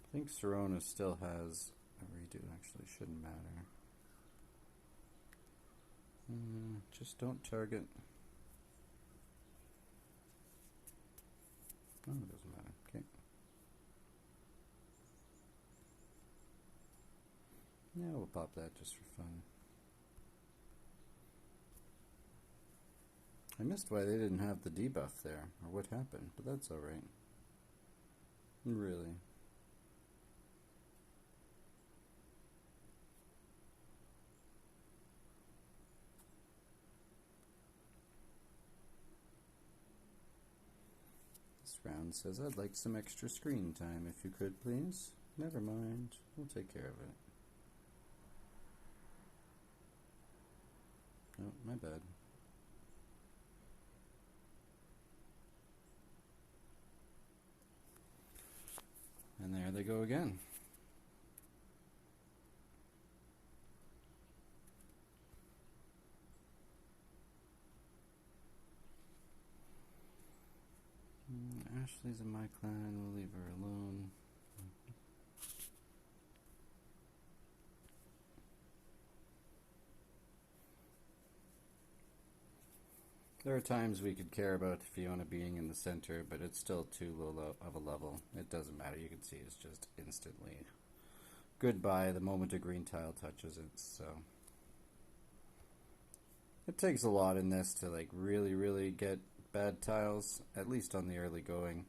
I think Sirona still has a redo. Actually, shouldn't matter. Just don't target. Oh, it doesn't matter. Okay. Yeah, we'll pop that just for fun. I missed why they didn't have the debuff there, or what happened, but that's alright. Really. This round says, I'd like some extra screen time, if you could, please. Never mind. We'll take care of it. Oh, my bad. And there they go again. Ashley's in my clan. We'll leave her alone. There are times we could care about Fiona being in the center, but it's still too low of a level. It doesn't matter. You can see it's just instantly goodbye the moment a green tile touches it. So it takes a lot in this to really get bad tiles, at least on the early going.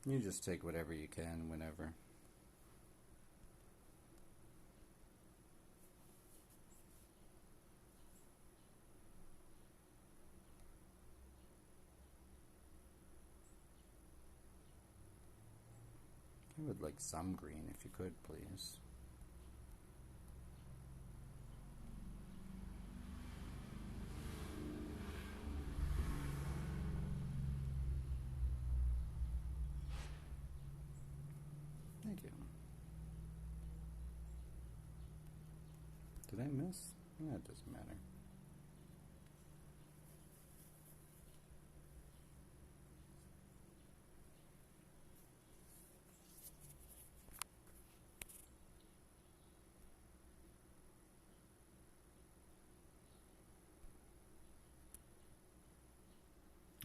You just take whatever you can whenever. I would like some green if you could, please. Thank you. Did I miss? No, it doesn't matter.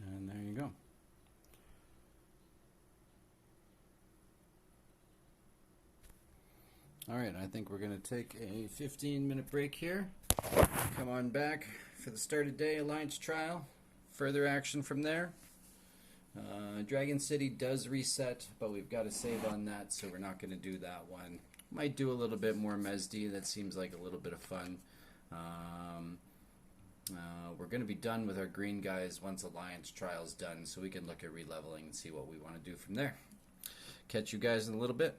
And there you go. Alright, I think we're going to take a 15-minute break here. Come on back for the start of day Alliance trial. Further action from there. Dragon City does reset, but we've got to save on that, so we're not going to do that one. Might do a little bit more Mesdi. That seems like a little bit of fun. We're going to be done with our green guys once Alliance trial's done, so we can look at releveling and see what we want to do from there. Catch you guys in a little bit.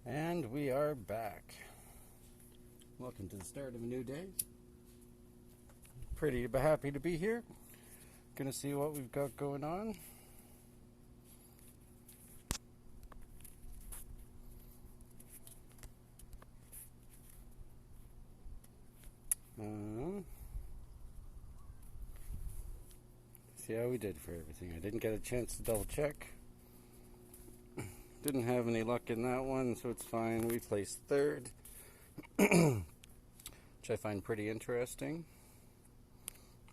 And we are back. Welcome to the start of a new day. Pretty happy to be here. Gonna see what we've got going on. See how we did for everything. I didn't get a chance to double check. Didn't have any luck in that one, so it's fine. We placed third, which I find pretty interesting.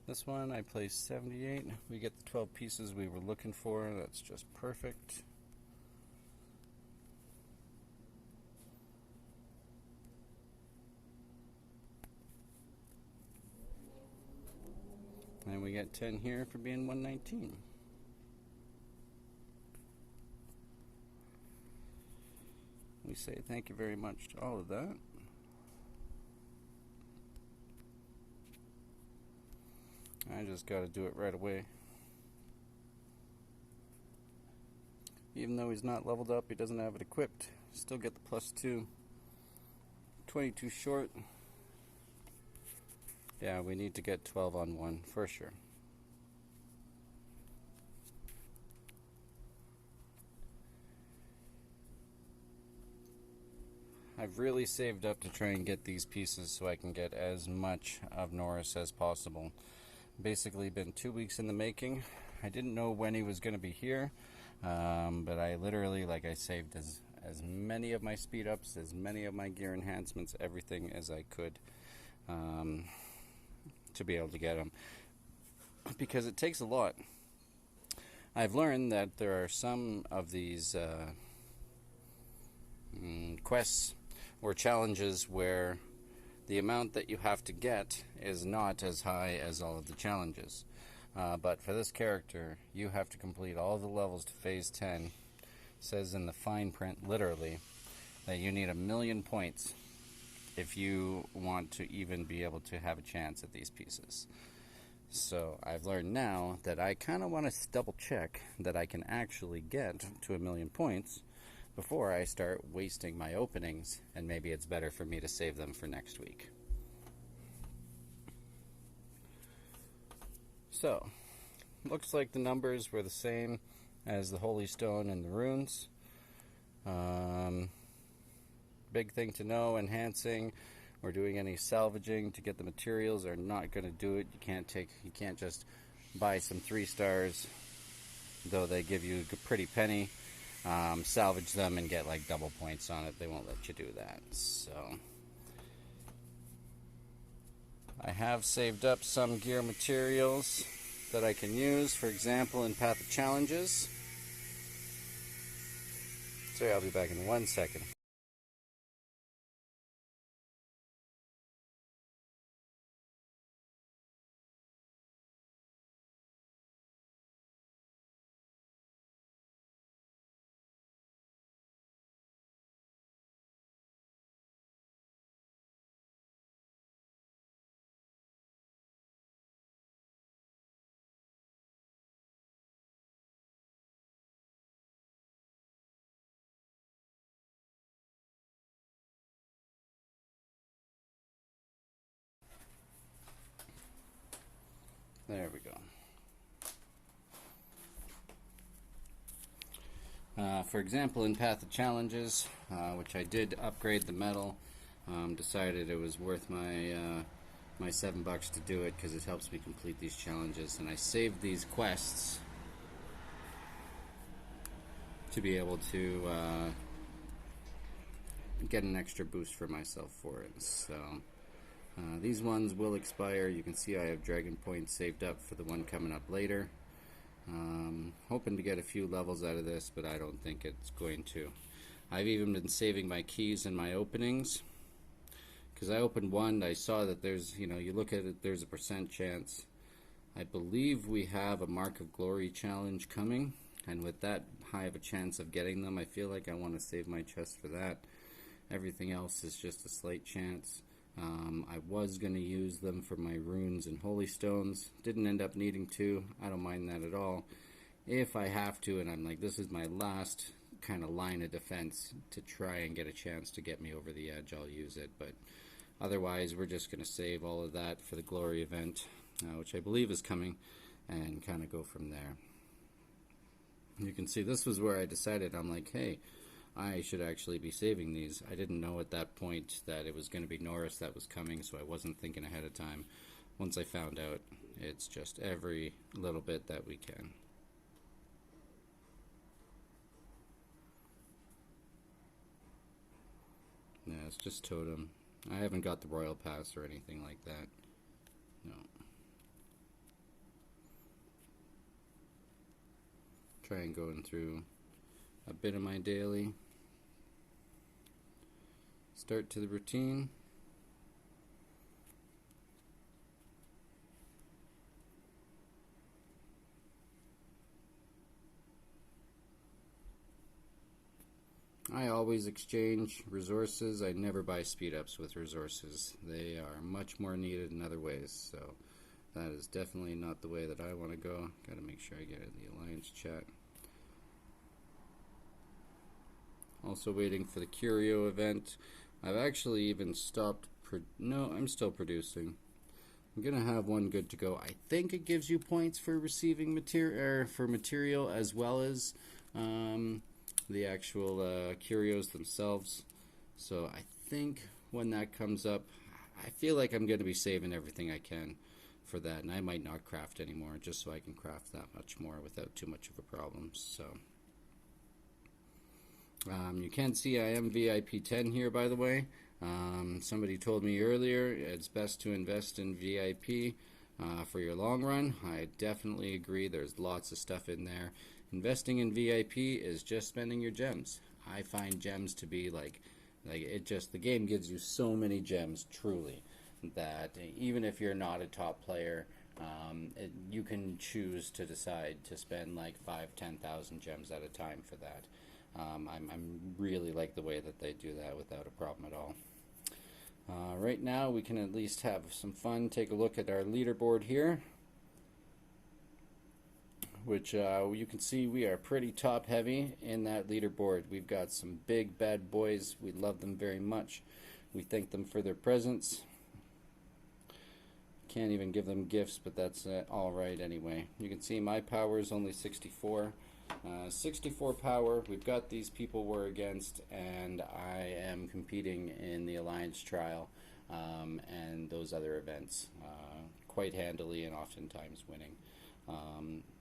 This one I placed 78. We get the 12 pieces we were looking for. That's just perfect. And we get 10 here for being 119. We say thank you very much to all of that. I just got to do it right away. Even though he's not leveled up, he doesn't have it equipped. Still get the +2. 22 short. Yeah, we need to get 12 on 1 for sure. I've really saved up to try and get these pieces so I can get as much of Norris as possible. Basically been 2 weeks in the making. I didn't know when he was going to be here, but I literally, I saved as many of my speed ups, as many of my gear enhancements, everything as I could to be able to get him. Because it takes a lot. I've learned that there are some of these quests or challenges where the amount that you have to get is not as high as all of the challenges. But for this character, you have to complete all the levels to phase 10. It says in the fine print, literally, that you need 1,000,000 points if you want to even be able to have a chance at these pieces. So I've learned now that I kind of want to double check that I can actually get to 1,000,000 points before I start wasting my openings, and maybe it's better for me to save them for next week. So, looks like the numbers were the same as the Holy Stone and the runes. Big thing to know, enhancing or doing any salvaging to get the materials are not going to do it. You can't just buy some 3 stars, though they give you a pretty penny. Salvage them and get double points on it. They won't let you do that. So I have saved up some gear materials that I can use, for example, in Path of Challenges. Sorry, I'll be back in 1 second. There we go. For example, in Path of Challenges, which I did upgrade the metal, decided it was worth my $7 to do it because it helps me complete these challenges, and I saved these quests to be able to get an extra boost for myself for it. So these ones will expire. You can see I have dragon points saved up for the one coming up later. Hoping to get a few levels out of this, but I don't think it's going to. I've even been saving my keys and my openings, because I opened one, I saw that there's, you look at it, there's a % chance. I believe we have a Mark of Glory challenge coming, and with that high of a chance of getting them, I feel like I want to save my chest for that. Everything else is just a slight chance. I was going to use them for my runes and holy stones. Didn't end up needing to. I don't mind that at all. If I have to, and I'm like, this is my last kind of line of defense to try and get a chance to get me over the edge, I'll use it. But otherwise, we're just going to save all of that for the glory event, which I believe is coming, and kind of go from there. You can see this was where I decided, I'm like, hey, I should actually be saving these. I didn't know at that point that it was going to be Norris that was coming, so I wasn't thinking ahead of time. Once I found out, it's just every little bit that we can. Yeah, it's just Totem. I haven't got the Royal Pass or anything like that. No. Try and going through a bit of my daily. Start to the routine. I always exchange resources. I never buy speed ups with resources. They are much more needed in other ways, so that is definitely not the way that I want to go. Gotta make sure I get in the Alliance chat. Also waiting for the Curio event. I've actually even stopped. No, I'm still producing. I'm gonna have one good to go. I think it gives you points for receiving material as well as the actual curios themselves. So I think when that comes up, I feel like I'm going to be saving everything I can for that, and I might not craft anymore, just so I can craft that much more without too much of a problem. So you can see I am VIP 10 here, by the way. Somebody told me earlier it's best to invest in VIP for your long run. I definitely agree. There's lots of stuff in there. Investing in VIP is just spending your gems. I find gems to be like it just, the game gives you so many gems, truly, that even if you're not a top player, you can choose to decide to spend like 5,000-10,000 gems at a time for that. I'm really like the way that they do that without a problem at all. Right now we can at least have some fun, take a look at our leaderboard here, which you can see we are pretty top heavy in that leaderboard. We've got some big bad boys. We love them very much. We thank them for their presence. Can't even give them gifts, but that's all right anyway. You can see my power is only 64. 64 power. We've got these people we're against, and I am competing in the Alliance Trial and those other events quite handily, and oftentimes winning.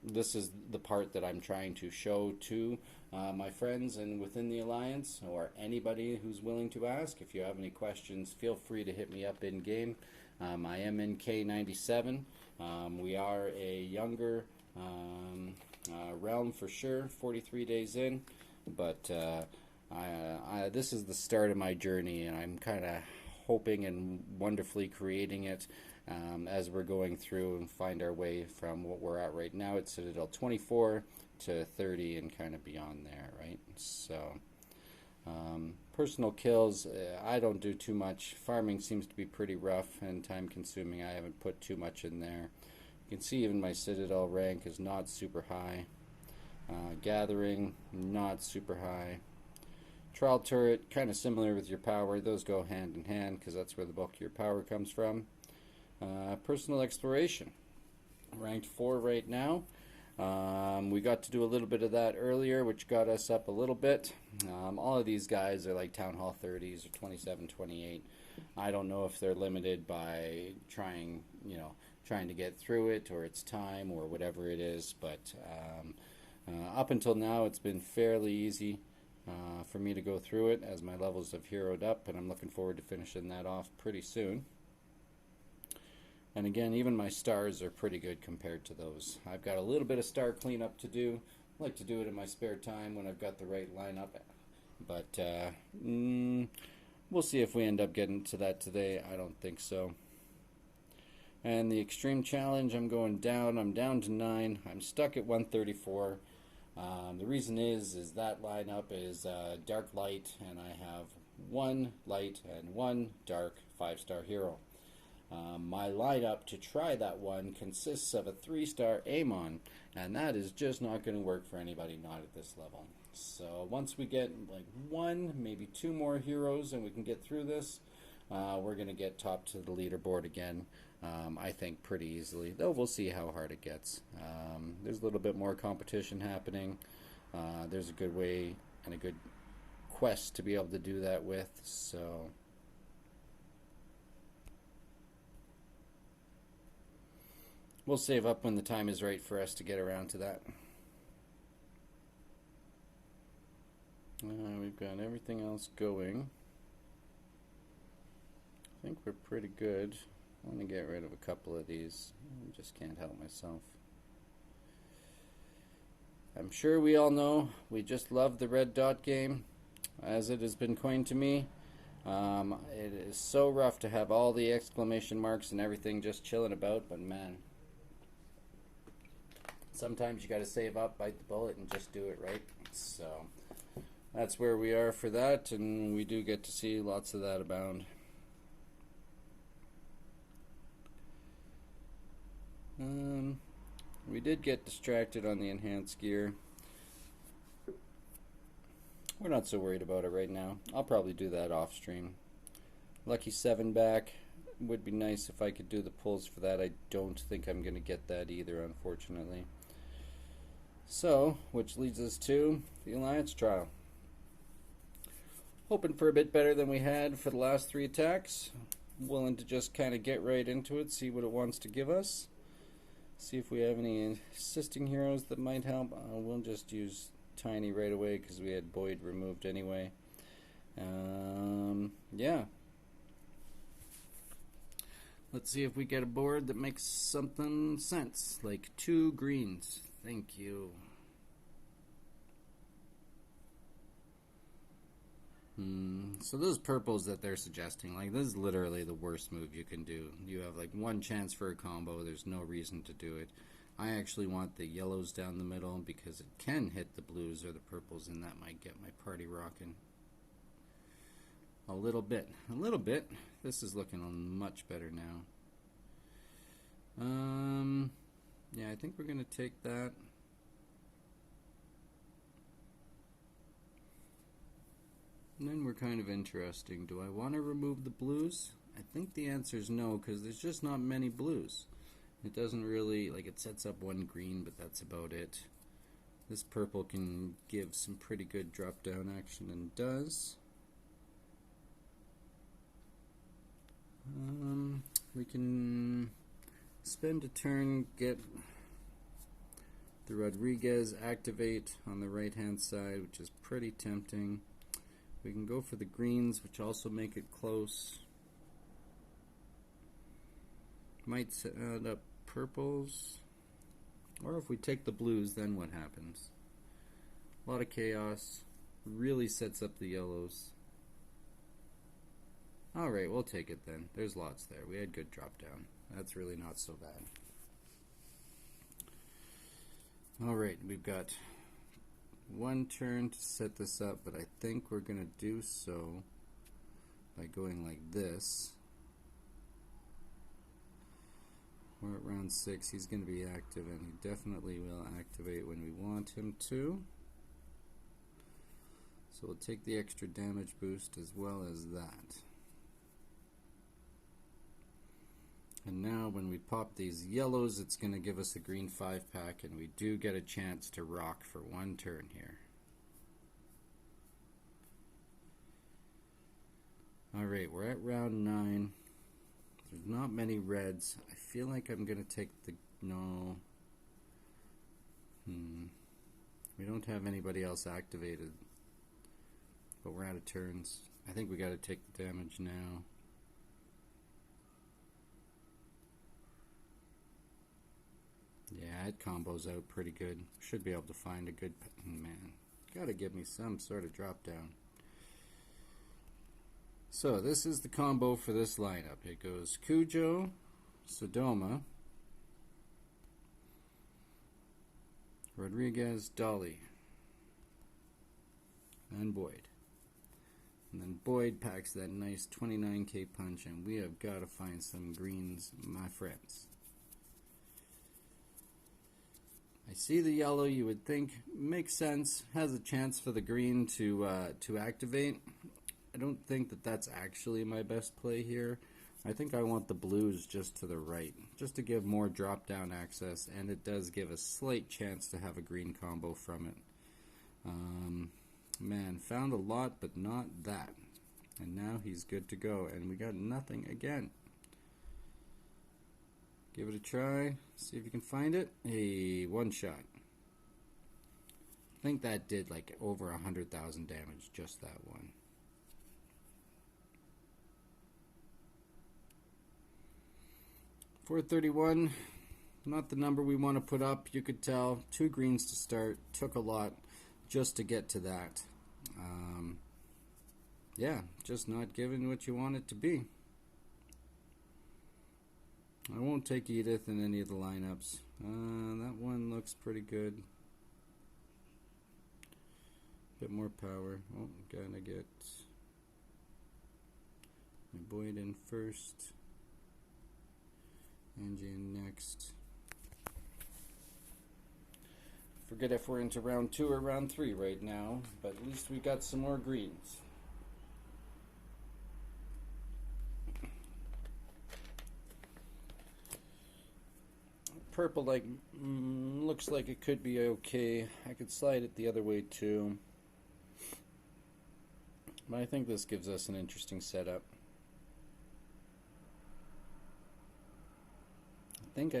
This is the part that I'm trying to show to my friends and within the Alliance, or anybody who's willing to ask. If you have any questions, feel free to hit me up in game. I am in K97. We are a younger realm for sure, 43 days in, but this is the start of my journey, and I'm kind of hoping and wonderfully creating it as we're going through and find our way from what we're at right now at Citadel 24 to 30 and kind of beyond there, right? So personal kills, I don't do too much. Farming seems to be pretty rough and time consuming. I haven't put too much in there. You can see even my Citadel rank is not super high. Gathering, not super high. Trial turret, kind of similar with your power. Those go hand in hand because that's where the bulk of your power comes from. Personal exploration, ranked 4 right now. We got to do a little bit of that earlier, which got us up a little bit. All of these guys are like Town Hall 30s or 27, 28. I don't know if they're limited by trying to get through it, or it's time, or whatever it is, but up until now it's been fairly easy for me to go through it as my levels have heroed up, and I'm looking forward to finishing that off pretty soon. And again, even my stars are pretty good compared to those. I've got a little bit of star cleanup to do. I like to do it in my spare time when I've got the right lineup, but we'll see if we end up getting to that today. I don't think so. And the extreme challenge, I'm going down. I'm down to 9. I'm stuck at 134. The reason is that lineup is dark light, and I have 1 light and 1 dark 5-star hero. My lineup to try that one consists of a 3-star Amon, and that is just not going to work for anybody not at this level. So once we get like one, maybe two more heroes and we can get through this, we're going to get top to the leaderboard again. I think pretty easily, though we'll see how hard it gets. There's a little bit more competition happening. There's a good way and a good quest to be able to do that with, so we'll save up when the time is right for us to get around to that. We've got everything else going. I think we're pretty good. I want to get rid of a couple of these. I just can't help myself. I'm sure we all know we just love the red dot game, as it has been coined to me. It is so rough to have all the exclamation marks and everything just chilling about, but man, sometimes you got to save up, bite the bullet, and just do it right. So that's where we are for that, and we do get to see lots of that abound. We did get distracted on the enhanced gear. We're not so worried about it right now. I'll probably do that off stream. Lucky 7 back. Would be nice if I could do the pulls for that. I don't think I'm going to get that either, unfortunately. So, which leads us to the Alliance trial. Hoping for a bit better than we had for the last 3 attacks. Willing to just kind of get right into it, see what it wants to give us. See if we have any assisting heroes that might help. We'll just use Tiny right away because we had Boyd removed anyway. Yeah. Let's see if we get a board that makes something sense. Like 2 greens. Thank you. So those purples that they're suggesting, like, this is literally the worst move you can do. You have like 1 chance for a combo. There's no reason to do it. I actually want the yellows down the middle because it can hit the blues or the purples, and that might get my party rocking. A little bit. A little bit. This is looking much better now. Yeah, I think we're going to take that. And then we're kind of interesting. Do I want to remove the blues? I think the answer is no, because there's just not many blues. It doesn't really, like, it sets up 1 green, but that's about it. This purple can give some pretty good drop down action, and does. We can spend a turn, get the Rodriguez activate on the right hand side, which is pretty tempting. We can go for the greens, which also make it close. Might set up purples. Or if we take the blues, then what happens? A lot of chaos. Really sets up the yellows. Alright, we'll take it then. There's lots there. We had good drop down. That's really not so bad. Alright, we've got 1 turn to set this up, but I think we're going to do so by going like this. We're at round 6. He's going to be active, and he definitely will activate when we want him to. So we'll take the extra damage boost as well as that. And now when we pop these yellows, it's going to give us a green 5-pack, and we do get a chance to rock for 1 turn here. Alright, we're at round 9. There's not many reds. I feel like I'm going to take the... no. We don't have anybody else activated. But we're out of turns. I think we got to take the damage now. Yeah, it combos out pretty good. Should be able to find a good... man, gotta give me some sort of drop down. So this is the combo for this lineup. It goes Cujo, Sodoma, Rodriguez, Dolly, and Boyd. And then Boyd packs that nice 29k punch, and we have got to find some greens, my friends. I see the yellow. You would think makes sense. Has a chance for the green to activate. I don't think that that's actually my best play here. I think I want the blues just to the right, just to give more drop down access, and it does give a slight chance to have a green combo from it. Man, found a lot, but not that. And now he's good to go, and we got nothing again. Give it a try, see if you can find it. Hey, one shot. I think that did like over 100,000 damage, just that one. $431, not the number we want to put up. You could tell, 2 greens to start, took a lot just to get to that. Yeah, just not giving what you want it to be. I won't take Edith in any of the lineups. That one looks pretty good. Bit more power. Oh, gotta get my Boyd in first. Angie in next. Forget if we're into round 2 or round 3 right now, but at least we got some more greens. Purple looks like it could be okay. I could slide it the other way too. But I think this gives us an interesting setup. I think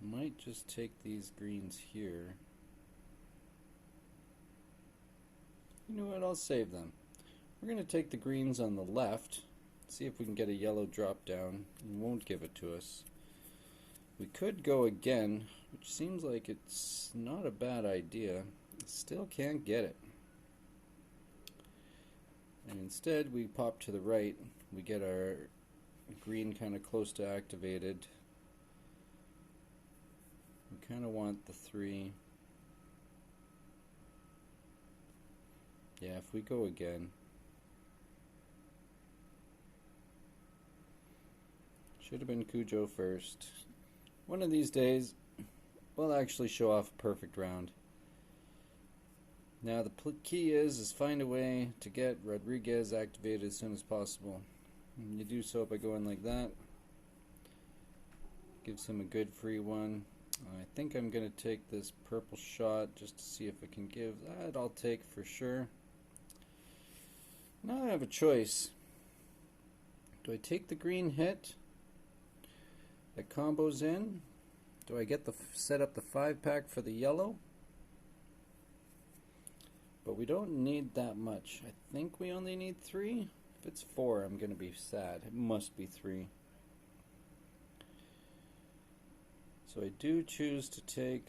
might just take these greens here. You know what, I'll save them. We're going to take the greens on the left, see if we can get a yellow drop down. It won't give it to us. We could go again, which seems like it's not a bad idea. Still can't get it. And instead we pop to the right. We get our green kind of close to activated. We kind of want the 3. Yeah, if we go again. Should have been Cujo first. One of these days, we'll actually show off a perfect round. Now the key is find a way to get Rodriguez activated as soon as possible. And you do so by going like that. Gives him a good free one. I think I'm going to take this purple shot just to see if it can give that. I'll take for sure. Now I have a choice. Do I take the green hit that combos in? Do I get the set up the 5-pack for the yellow? But we don't need that much. I think we only need 3. If it's 4, I'm going to be sad. It must be 3. So I do choose to take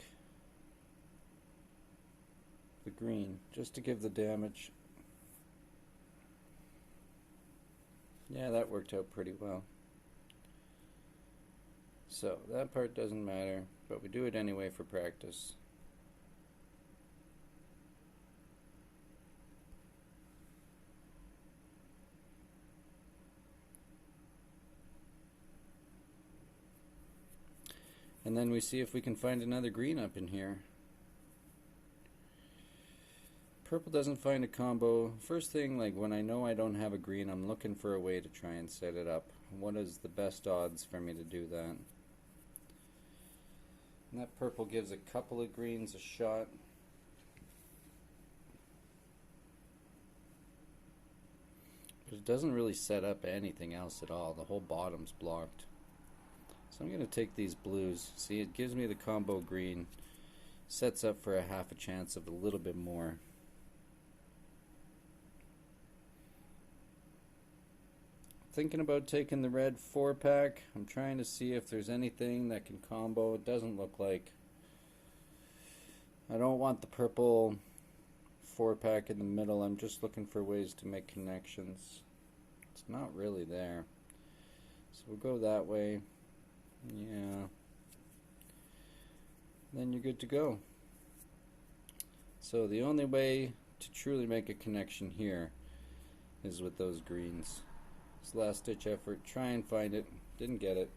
the green just to give the damage. Yeah, that worked out pretty well. So that part doesn't matter, but we do it anyway for practice. And then we see if we can find another green up in here. Purple doesn't find a combo. First thing, like when I know I don't have a green, I'm looking for a way to try and set it up. What is the best odds for me to do that? And that purple gives a couple of greens a shot. But it doesn't really set up anything else at all. The whole bottom's blocked. So I'm going to take these blues. See, it gives me the combo green. Sets up for a half a chance of a little bit more. Thinking about taking the red 4-pack. I'm trying to see if there's anything that can combo. It doesn't look like. I don't want the purple 4-pack in the middle. I'm just looking for ways to make connections. It's not really there. So we'll go that way. Yeah. Then you're good to go. So the only way to truly make a connection here is with those greens. It's last ditch effort. Try and find it. Didn't get it.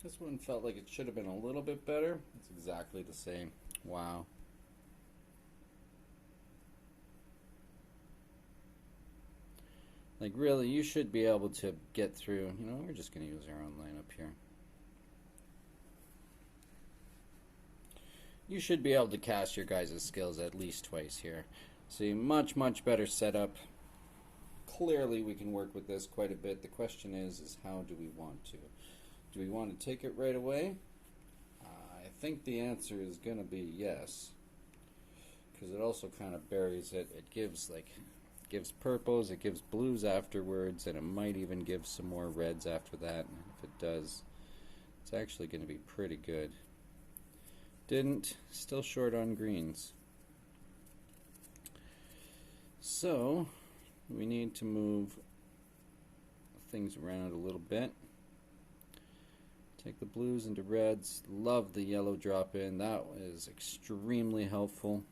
This one felt like it should have been a little bit better. It's exactly the same. Wow. Like, really, you should be able to get through. You know, we're just going to use our own lineup here. You should be able to cast your guys' skills at least twice here. See, much, much better setup. Clearly, we can work with this quite a bit. The question is how do we want to? Do we want to take it right away? I think the answer is going to be yes. Because it also kind of buries it. It gives, gives purples, it gives blues afterwards, and it might even give some more reds after that. And if it does, it's actually going to be pretty good. Didn't. Still short on greens. So, we need to move things around a little bit. Take the blues into reds. Love the yellow drop in. That is extremely helpful.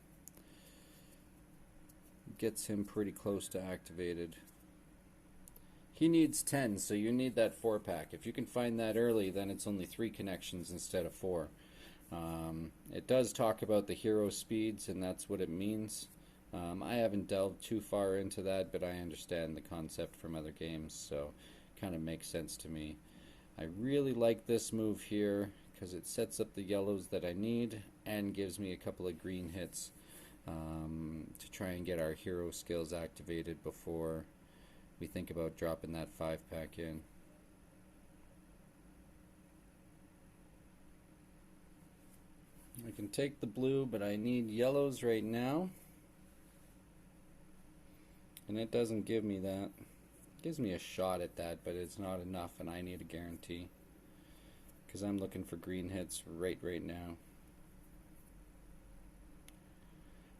Gets him pretty close to activated. He needs 10, so you need that 4-pack. If you can find that early, then it's only 3 connections instead of 4. It does talk about the hero speeds, and that's what it means. I haven't delved too far into that, but I understand the concept from other games, so it kind of makes sense to me. I really like this move here because it sets up the yellows that I need and gives me a couple of green hits to try and get our hero skills activated before we think about dropping that 5-pack in. I can take the blue, but I need yellows right now. And it doesn't give me that. It gives me a shot at that, but it's not enough, and I need a guarantee. Because I'm looking for green hits right now.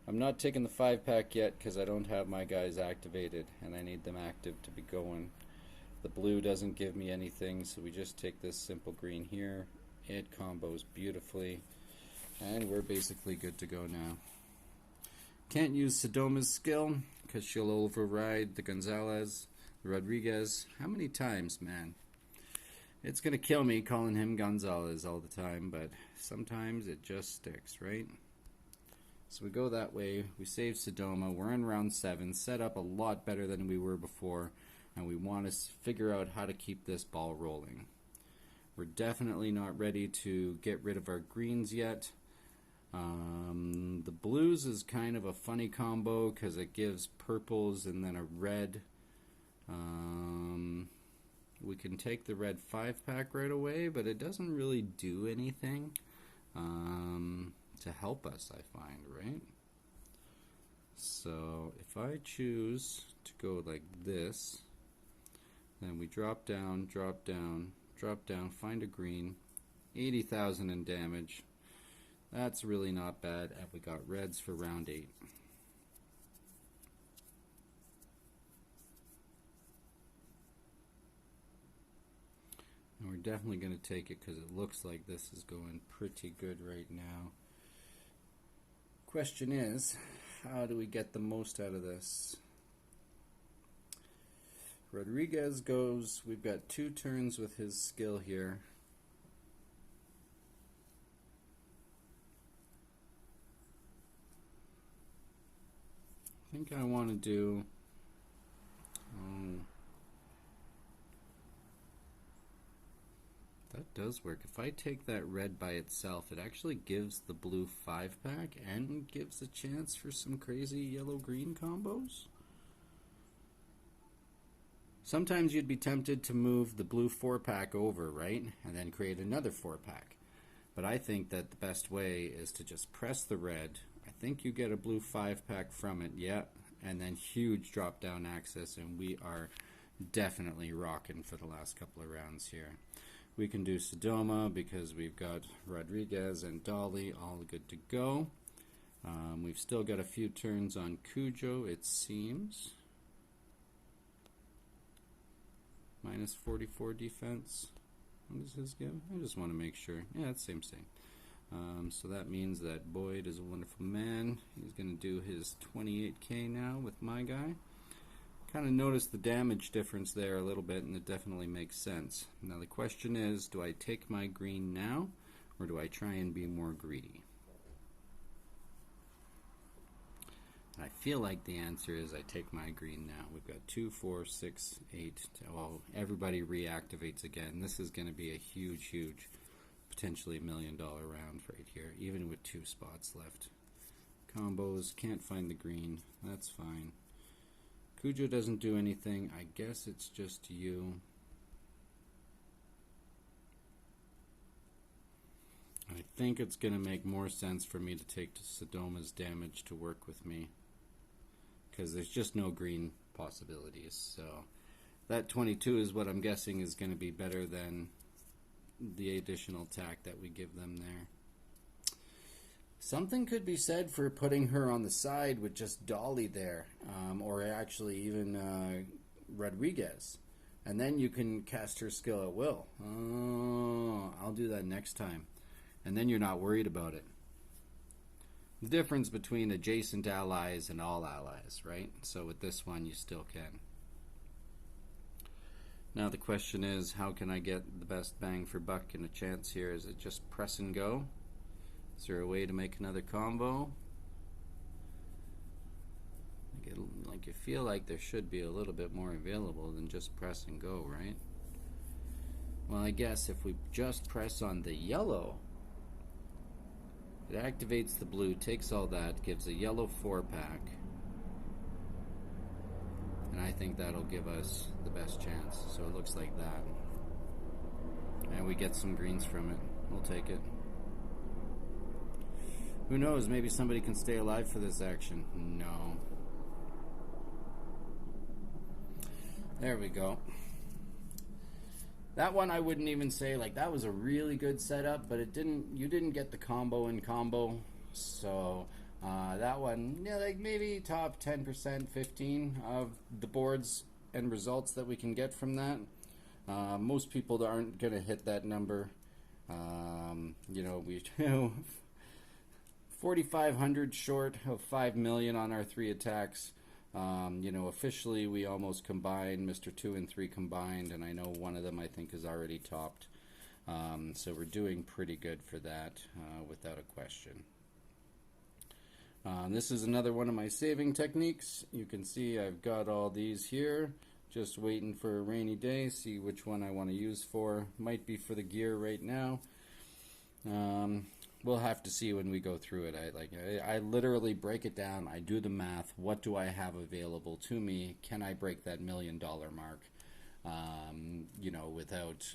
I'm not taking the 5-pack yet because I don't have my guys activated, and I need them active to be going. The blue doesn't give me anything, so we just take this simple green here. It combos beautifully, and we're basically good to go now. Can't use Sodoma's skill because she'll override the Gonzalez, the Rodriguez. How many times, man? It's going to kill me calling him Gonzalez all the time, but sometimes it just sticks, right? So we go that way, we save Sodoma, we're in round 7, set up a lot better than we were before, and we want to figure out how to keep this ball rolling. We're definitely not ready to get rid of our greens yet. The blues is kind of a funny combo because it gives purples and then a red. We can take the red 5-pack right away, but it doesn't really do anything to help us, I find, right? So if I choose to go like this, then we drop down, drop down, drop down, find a green, 80,000 in damage. That's really not bad, and we got reds for round 8. And we're definitely going to take it because it looks like this is going pretty good right now. Question is, how do we get the most out of this? Rodriguez goes, we've got 2 turns with his skill here. I think I want to do that does work. If I take that red by itself, it actually gives the blue 5-pack and gives a chance for some crazy yellow-green combos. Sometimes you'd be tempted to move the blue 4-pack over, right? And then create another 4-pack. But I think that the best way is to just press the red. I think you get a blue 5-pack from it, yeah, and then huge drop-down access, and we are definitely rocking for the last couple of rounds here. We can do Sodoma because we've got Rodriguez and Dolly all good to go. We've still got a few turns on Cujo, it seems. Minus 44 defense. What does his give? I just want to make sure. Yeah, it's same. So that means that Boyd is a wonderful man. He's going to do his 28k now with my guy. Kind of notice the damage difference there a little bit, and it definitely makes sense. Now the question is, do I take my green now, or do I try and be more greedy? I feel like the answer is I take my green now. We've got 2, 4, 6, 8. Well, everybody reactivates again. This is going to be a huge, huge, potentially $1 million round right here, even with 2 spots left. Combos, can't find the green. That's fine. Cujo doesn't do anything. I guess it's just you. I think it's going to make more sense for me to take Sodoma's damage to work with me, because there's just no green possibilities. So that 22 is what I'm guessing is going to be better than the additional attack that we give them there. Something could be said for putting her on the side with just Dolly there, or actually even Rodriguez. And then you can cast her skill at will. Oh, I'll do that next time. And then you're not worried about it. The difference between adjacent allies and all allies, right? So with this one, you still can. Now the question is, how can I get the best bang for buck and a chance here? Is it just press and go? Is there a way to make another combo? Like you feel like there should be a little bit more available than just press and go, right? Well, I guess if we just press on the yellow, it activates the blue, takes all that, gives a yellow 4-pack. And I think that'll give us the best chance. So it looks like that. And we get some greens from it. We'll take it. Who knows, maybe somebody can stay alive for this action. No. There we go. That one I wouldn't even say, like, that was a really good setup, but you didn't get the combo in combo. So that one, yeah, like maybe top 10%, 15 of the boards and results that we can get from that. Most people aren't going to hit that number. You know, we 4,500 short of 5 million on our 3 attacks. You know, officially we almost combined, Mr. 2 and 3 combined, and I know one of them I think is already topped. So we're doing pretty good for that, without a question. This is another one of my saving techniques. You can see I've got all these here, just waiting for a rainy day, see which one I want to use for. Might be for the gear right now. We'll have to see when we go through it. I literally break it down. I do the math. What do I have available to me? Can I break that $1 million mark? You know, without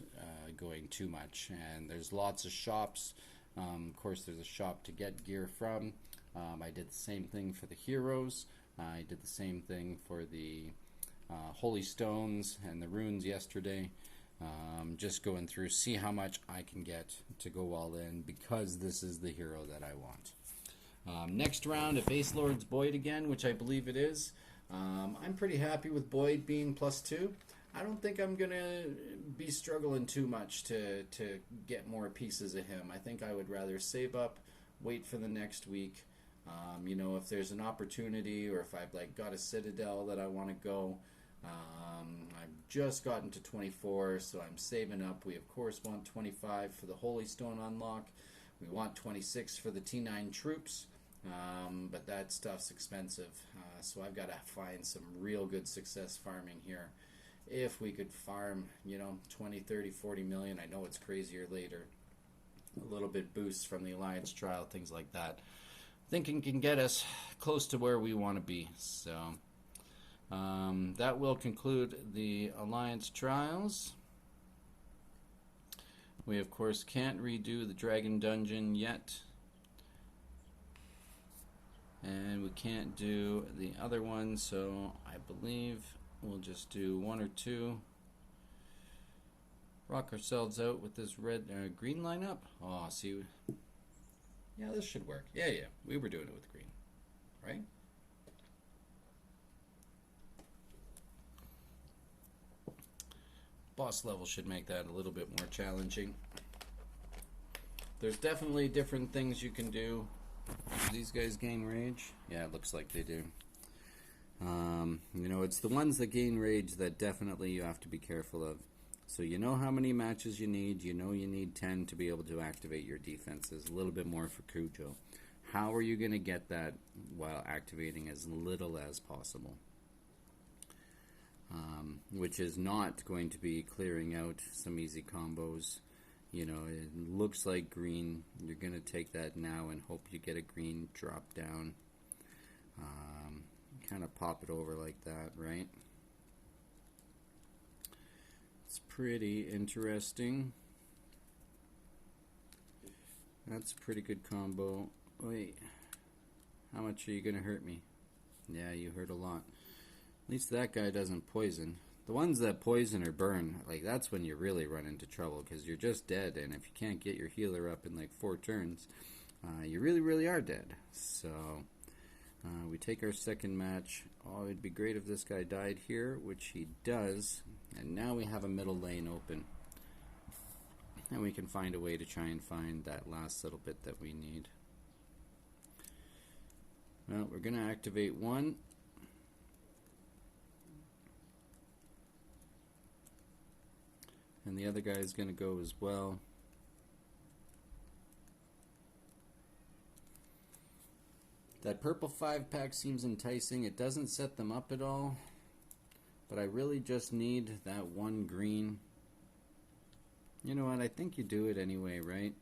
going too much. And there's lots of shops. Of course, there's a shop to get gear from. I did the same thing for the heroes. I did the same thing for the holy stones and the runes yesterday. Just going through, see how much I can get to go all in, because this is the hero that I want. Next round, if Ace Lord's Boyd again, which I believe it is, I'm pretty happy with Boyd being +2. I don't think I'm going to be struggling too much to get more pieces of him. I think I would rather save up, wait for the next week. You know, if there's an opportunity, or if I've got a Citadel that I want to go. I've just gotten to 24, so I'm saving up. We of course want 25 for the Holy Stone unlock. We want 26 for the T9 troops, but that stuff's expensive. So I've got to find some real good success farming here. If we could farm, you know, 20, 30, 40 million, I know it's crazier later. A little bit boosts from the Alliance trial, things like that. Thinking can get us close to where we want to be. So that will conclude the Alliance trials. We of course can't redo the Dragon Dungeon yet, and we can't do the other one, so I believe we'll just do 1 or 2. Rock ourselves out with this green lineup. Oh, see, yeah, this should work. Yeah, we were doing it with green, right? Boss level should make that a little bit more challenging. There's definitely different things you can do. Do these guys gain rage? Yeah, it looks like they do. You know, it's the ones that gain rage that definitely you have to be careful of. So you know how many matches you need. You know you need 10 to be able to activate your defenses. A little bit more for Cujo. How are you going to get that while activating as little as possible? Which is not going to be clearing out some easy combos. You know, it looks like green. You're going to take that now and hope you get a green drop down. Kind of pop it over like that, right? It's pretty interesting. That's a pretty good combo. Wait, how much are you going to hurt me? Yeah, you hurt a lot. At least that guy doesn't poison. The ones that poison or burn, like, that's when you really run into trouble, because you're just dead, and if you can't get your healer up in like 4 turns, you really, really are dead. So we take our second match. Oh, it'd be great if this guy died here, which he does, and now we have a middle lane open. And we can find a way to try and find that last little bit that we need. Well, we're going to activate one. And the other guy is going to go as well. That purple 5-pack seems enticing. It doesn't set them up at all. But I really just need that one green. You know what? I think you do it anyway, right?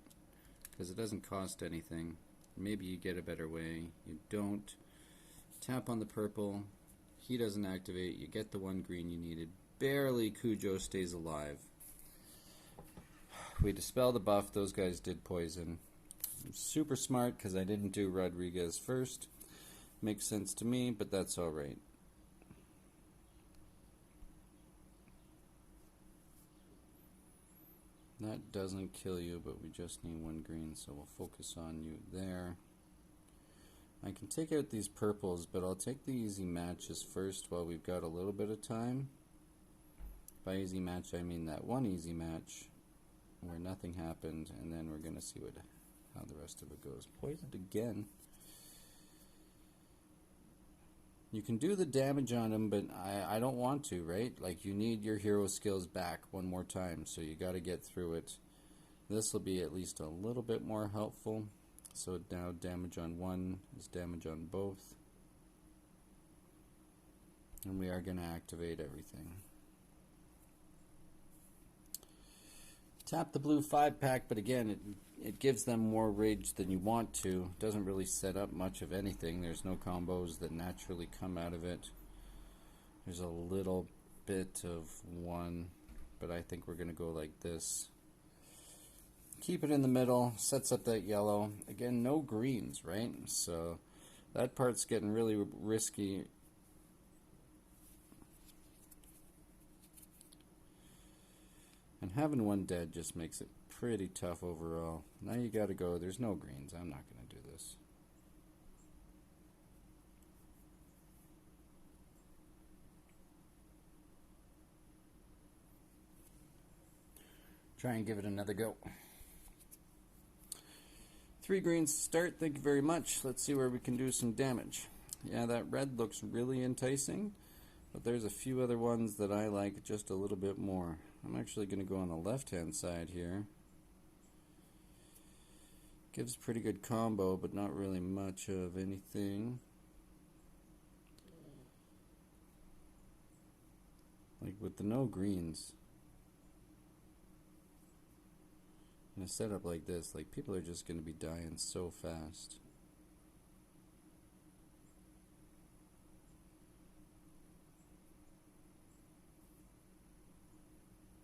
Because it doesn't cost anything. Maybe you get a better way. You don't. Tap on the purple. He doesn't activate. You get the one green you needed. Barely Cujo stays alive. We dispel the buff. Those guys did poison. Super smart because I didn't do Rodriguez first. Makes sense to me, but that's alright. That doesn't kill you, but we just need one green, so we'll focus on you there. I can take out these purples, but I'll take the easy matches first while we've got a little bit of time. By easy match, I mean that one easy match where nothing happened, and then we're going to see how the rest of it goes. Poisoned again. You can do the damage on him, but I don't want to, right? Like, you need your hero skills back one more time, so you got to get through it. This will be at least a little bit more helpful. So now damage on one is damage on both. And we are going to activate everything. Tap the blue 5-pack, but again, it gives them more rage than you want to. Doesn't really set up much of anything. There's no combos that naturally come out of it. There's a little bit of one, but I think we're going to go like this. Keep it in the middle, sets up that yellow. Again, no greens, right? So that part's getting really risky. And having one dead just makes it pretty tough overall. Now you gotta go. There's no greens. I'm not gonna do this. Try and give it another go. 3 greens to start. Thank you very much. Let's see where we can do some damage. Yeah, that red looks really enticing, but there's a few other ones that I like just a little bit more. I'm actually going to go on the left-hand side here. Gives pretty good combo, but not really much of anything. Like with the no greens, in a setup like this, like, people are just going to be dying so fast.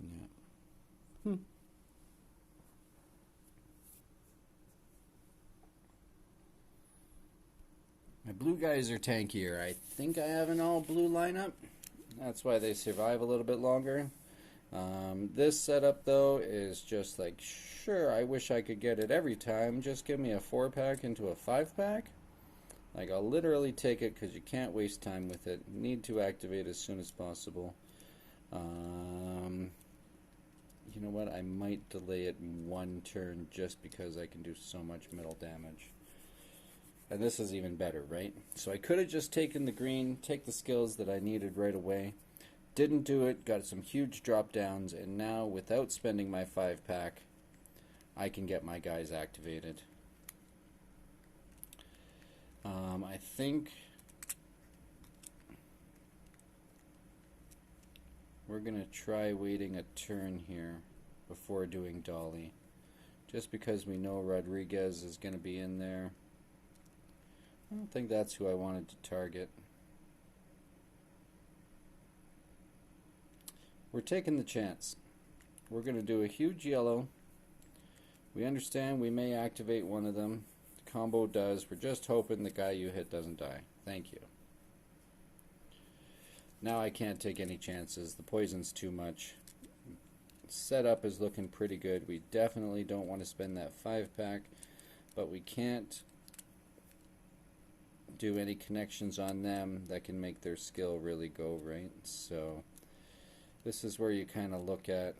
Yeah. My blue guys are tankier. I think I have an all blue lineup. That's why they survive a little bit longer. This setup, though, is just like, sure, I wish I could get it every time. Just give me a 4-pack into a 5-pack. Like, I'll literally take it because you can't waste time with it. Need to activate as soon as possible. You know what? I might delay it one turn just because I can do so much middle damage. And this is even better, right? So I could have just taken the green, take the skills that I needed right away. Didn't do it, got some huge drop downs, and now without spending my 5-pack, I can get my guys activated. I think we're going to try waiting a turn here before doing Dolly. Just because we know Rodriguez is going to be in there. I don't think that's who I wanted to target. We're taking the chance. We're going to do a huge yellow. We understand we may activate one of them. The combo does. We're just hoping the guy you hit doesn't die. Thank you. Now I can't take any chances. The poison's too much. Setup is looking pretty good. We definitely don't want to spend that 5-pack, but we can't do any connections on them that can make their skill really go right. So this is where you kind of look at,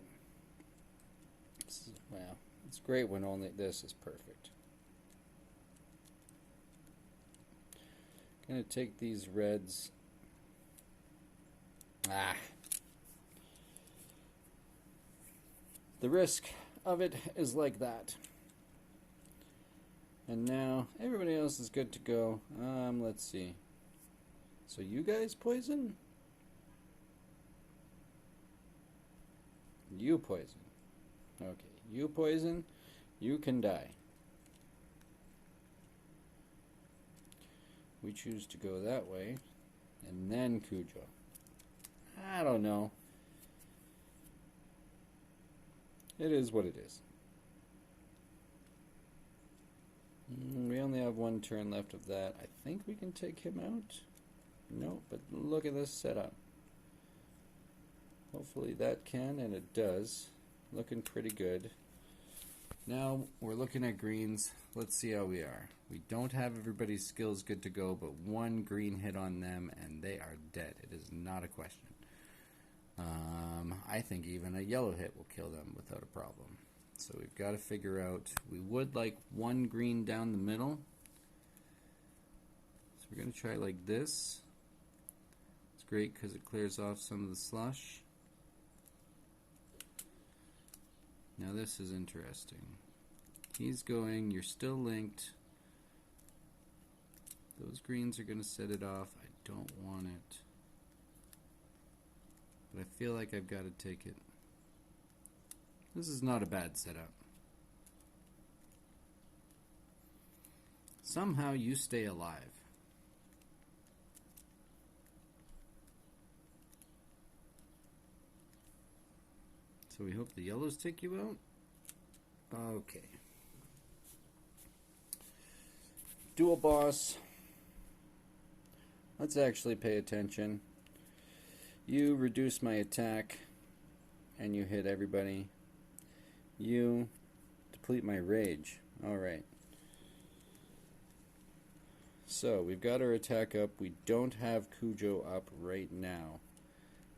well, it's great when only this is perfect. Gonna take these reds. The risk of it is like that. And now everybody else is good to go. Let's see. So you guys poison? You poison. Okay, you poison. You can die. We choose to go that way. And then Cujo. I don't know. It is what it is. We only have one turn left of that. I think we can take him out. No, but look at this setup. Hopefully that can, and it does. Looking pretty good. Now we're looking at greens. Let's see how we are. We don't have everybody's skills good to go, but one green hit on them and they are dead. It is not a question. I think even a yellow hit will kill them without a problem. So we've got to figure out, we would like one green down the middle. So we're going to try like this. It's great because it clears off some of the slush. Now this is interesting. He's going, you're still linked. Those greens are going to set it off. I don't want it. But I feel like I've got to take it. This is not a bad setup. Somehow you stay alive. So we hope the yellows take you out. Okay. Dual boss. Let's actually pay attention. You reduce my attack and you hit everybody. You deplete my rage. Alright. So we've got our attack up. We don't have Cujo up right now.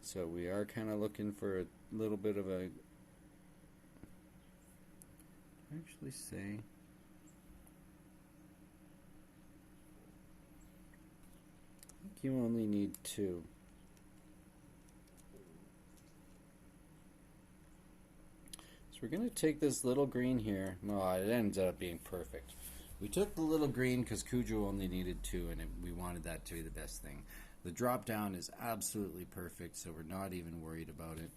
So we are kind of looking for a little bit of a... actually say... I think you only need 2. We're going to take this little green here. No, it ends up being perfect. We took the little green because Cujo only needed 2, and we wanted that to be the best thing. The drop down is absolutely perfect, so we're not even worried about it.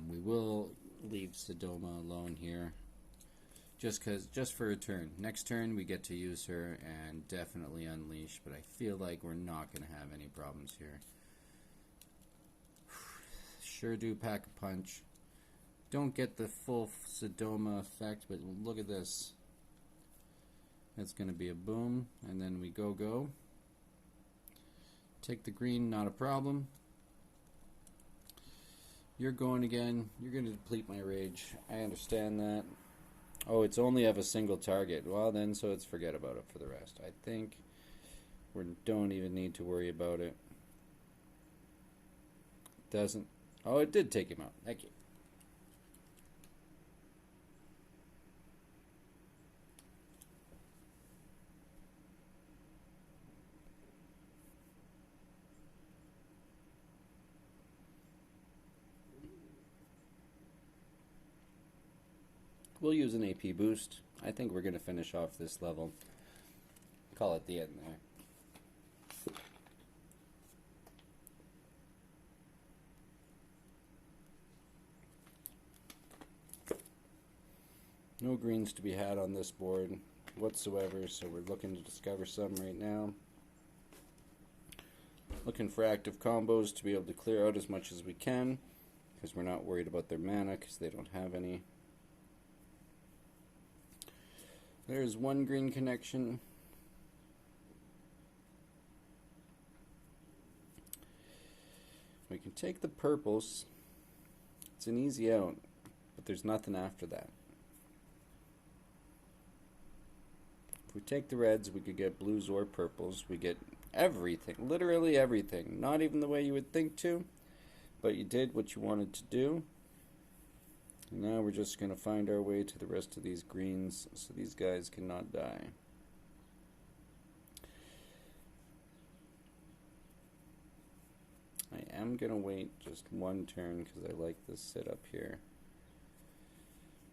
We will leave Sodoma alone here, just for a turn. Next turn we get to use her and definitely unleash, but I feel like we're not going to have any problems here. Sure do pack a punch. Don't get the full Sodoma effect, but look at this. That's going to be a boom, and then we go. Take the green, not a problem. You're going again. You're going to deplete my rage. I understand that. Oh, it's only of a single target. Well then, so let's forget about it for the rest. I think we don't even need to worry about it. Doesn't. Oh, it did take him out. Thank you. We'll use an AP boost. I think we're going to finish off this level. Call it the end there. No greens to be had on this board whatsoever, so we're looking to discover some right now. Looking for active combos to be able to clear out as much as we can, because we're not worried about their mana, because they don't have any. There's one green connection. We can take the purples. It's an easy out, but there's nothing after that. If we take the reds, we could get blues or purples. We get everything, literally everything. Not even the way you would think to, but you did what you wanted to do. And now we're just going to find our way to the rest of these greens so these guys cannot die. I am going to wait just one turn because I like this setup here.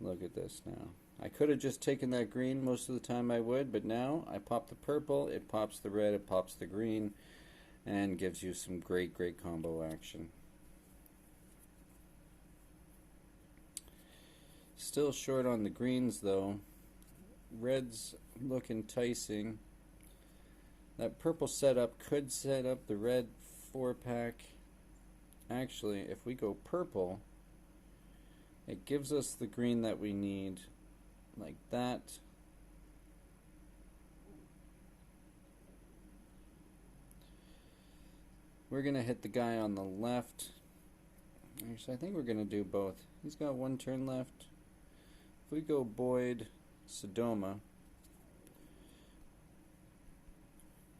Look at this now. I could have just taken that green most of the time I would, but now I pop the purple, it pops the red, it pops the green, and gives you some great combo action. Still short on the greens though. Reds look enticing. That purple setup could set up the red 4-pack. Actually, if we go purple, it gives us the green that we need. Like that. We're going to hit the guy on the left. Actually, I think we're going to do both. He's got one turn left. If we go Boyd, Sodoma,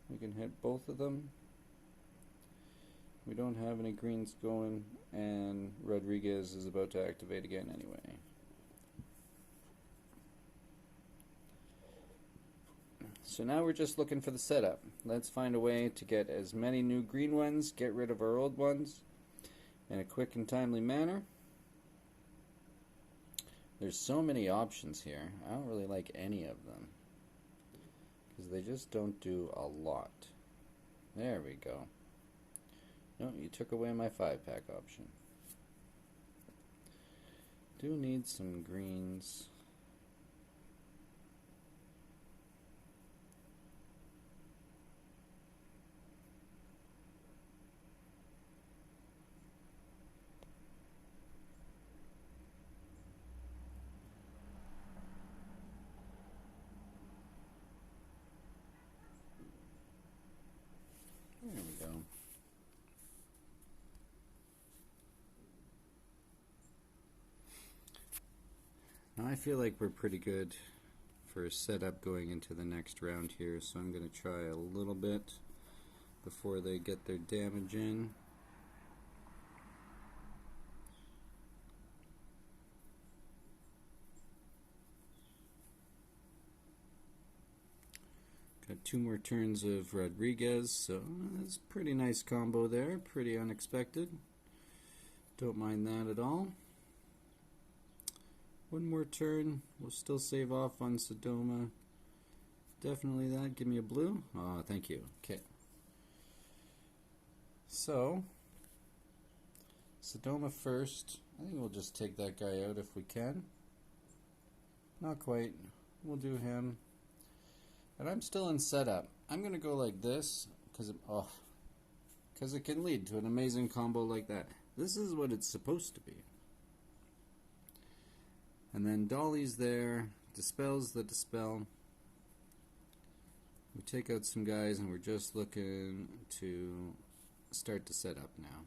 we can hit both of them. We don't have any greens going, and Rodriguez is about to activate again anyway. So now we're just looking for the setup. Let's find a way to get as many new green ones, get rid of our old ones in a quick and timely manner. There's so many options here. I don't really like any of them because they just don't do a lot. There we go. No, you took away my 5-pack option. Do need some greens. There we go. Now I feel like we're pretty good for a setup going into the next round here, so I'm going to try a little bit before they get their damage in. Got 2 more turns of Rodriguez, so that's a pretty nice combo there, pretty unexpected. Don't mind that at all. 1 more turn, we'll still save off on Sodoma. Definitely that, give me a blue. Oh, thank you. Okay. So, Sodoma first. I think we'll just take that guy out if we can. Not quite. We'll do him. And I'm still in setup. I'm going to go like this because it can lead to an amazing combo like that. This is what it's supposed to be. And then Dolly's there, dispels the dispel. We take out some guys and we're just looking to start to set up now.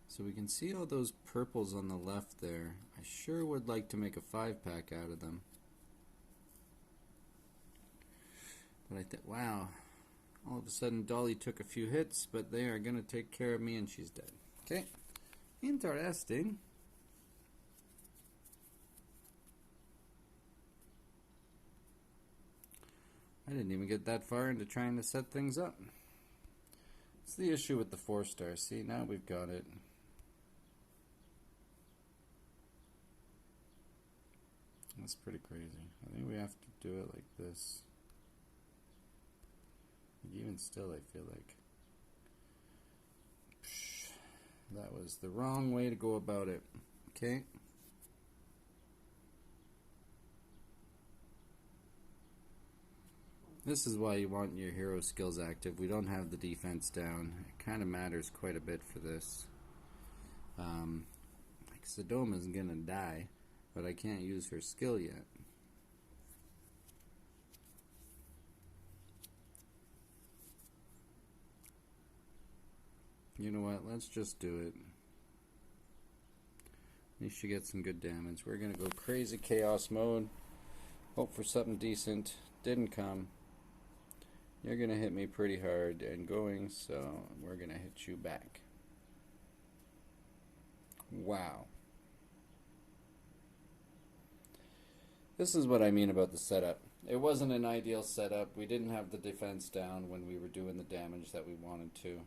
So we can see all those purples on the left there. I sure would like to make a 5-pack out of them. But I thought, wow, all of a sudden Dolly took a few hits, but they are going to take care of me and she's dead. Okay, interesting. I didn't even get that far into trying to set things up. It's the issue with the 4-star. See, now we've got it. That's pretty crazy. I think we have to do it like this. Even still, I feel like that was the wrong way to go about it. Okay. This is why you want your hero skills active. We don't have the defense down. It kind of matters quite a bit for this. Like Sodoma's gonna die, but I can't use her skill yet. You know what? Let's just do it. At least she gets some good damage. We're gonna go crazy chaos mode. Hope for something decent. Didn't come. You're gonna hit me pretty hard and going, so we're gonna hit you back. Wow. This is what I mean about the setup. It wasn't an ideal setup. We didn't have the defense down when we were doing the damage that we wanted to.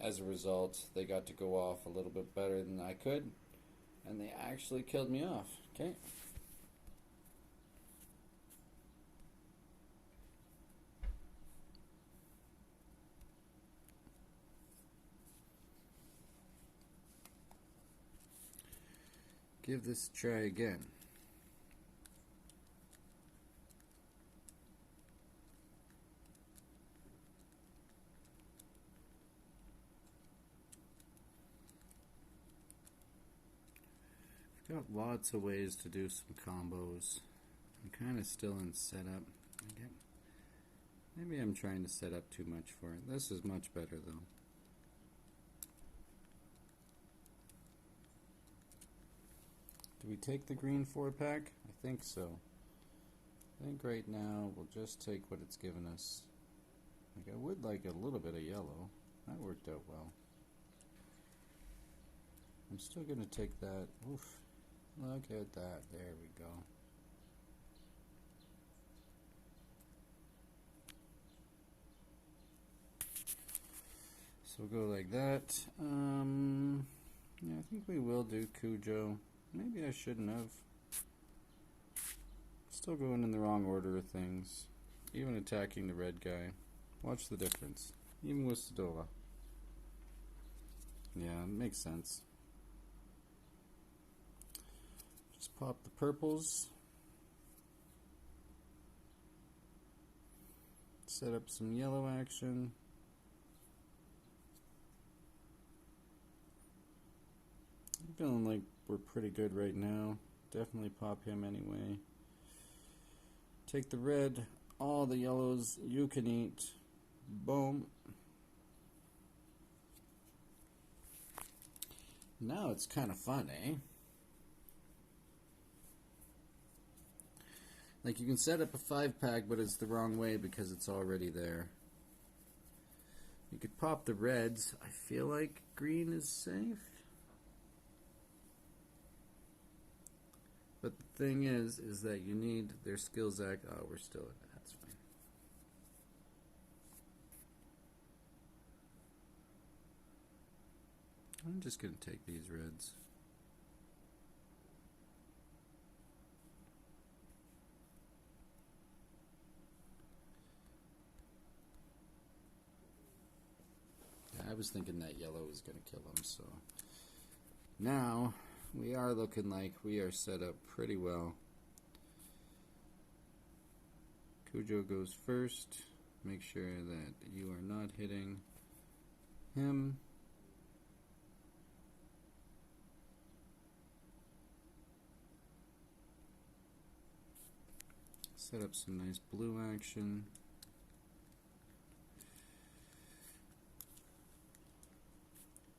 As a result, they got to go off a little bit better than I could, and they actually killed me off. Okay. Give this a try again. I've got lots of ways to do some combos. I'm kind of still in setup. Maybe I'm trying to set up too much for it. This is much better though. Do we take the green 4-pack? I think so. I think right now we'll just take what it's given us. Like I would like a little bit of yellow. That worked out well. I'm still going to take that. Oof. Look at that. There we go. So we'll go like that. Yeah, I think we will do Cujo. Maybe I shouldn't have. Still going in the wrong order of things. Even attacking the red guy. Watch the difference. Even with Sodoma. Yeah, it makes sense. Just pop the purples. Set up some yellow action. I'm feeling like we're pretty good right now. Definitely pop him anyway. Take the red, all the yellows you can eat. Boom. Now it's kind of fun, eh? Like you can set up a 5-pack, but it's the wrong way because it's already there. You could pop the reds. I feel like green is safe. But the thing is that you need their skills act. Oh, we're still in it. That's fine. I'm just going to take these reds. Yeah, I was thinking that yellow was going to kill him, so now we are looking like we are set up pretty well. Cujo goes first. Make sure that you are not hitting him. Set up some nice blue action.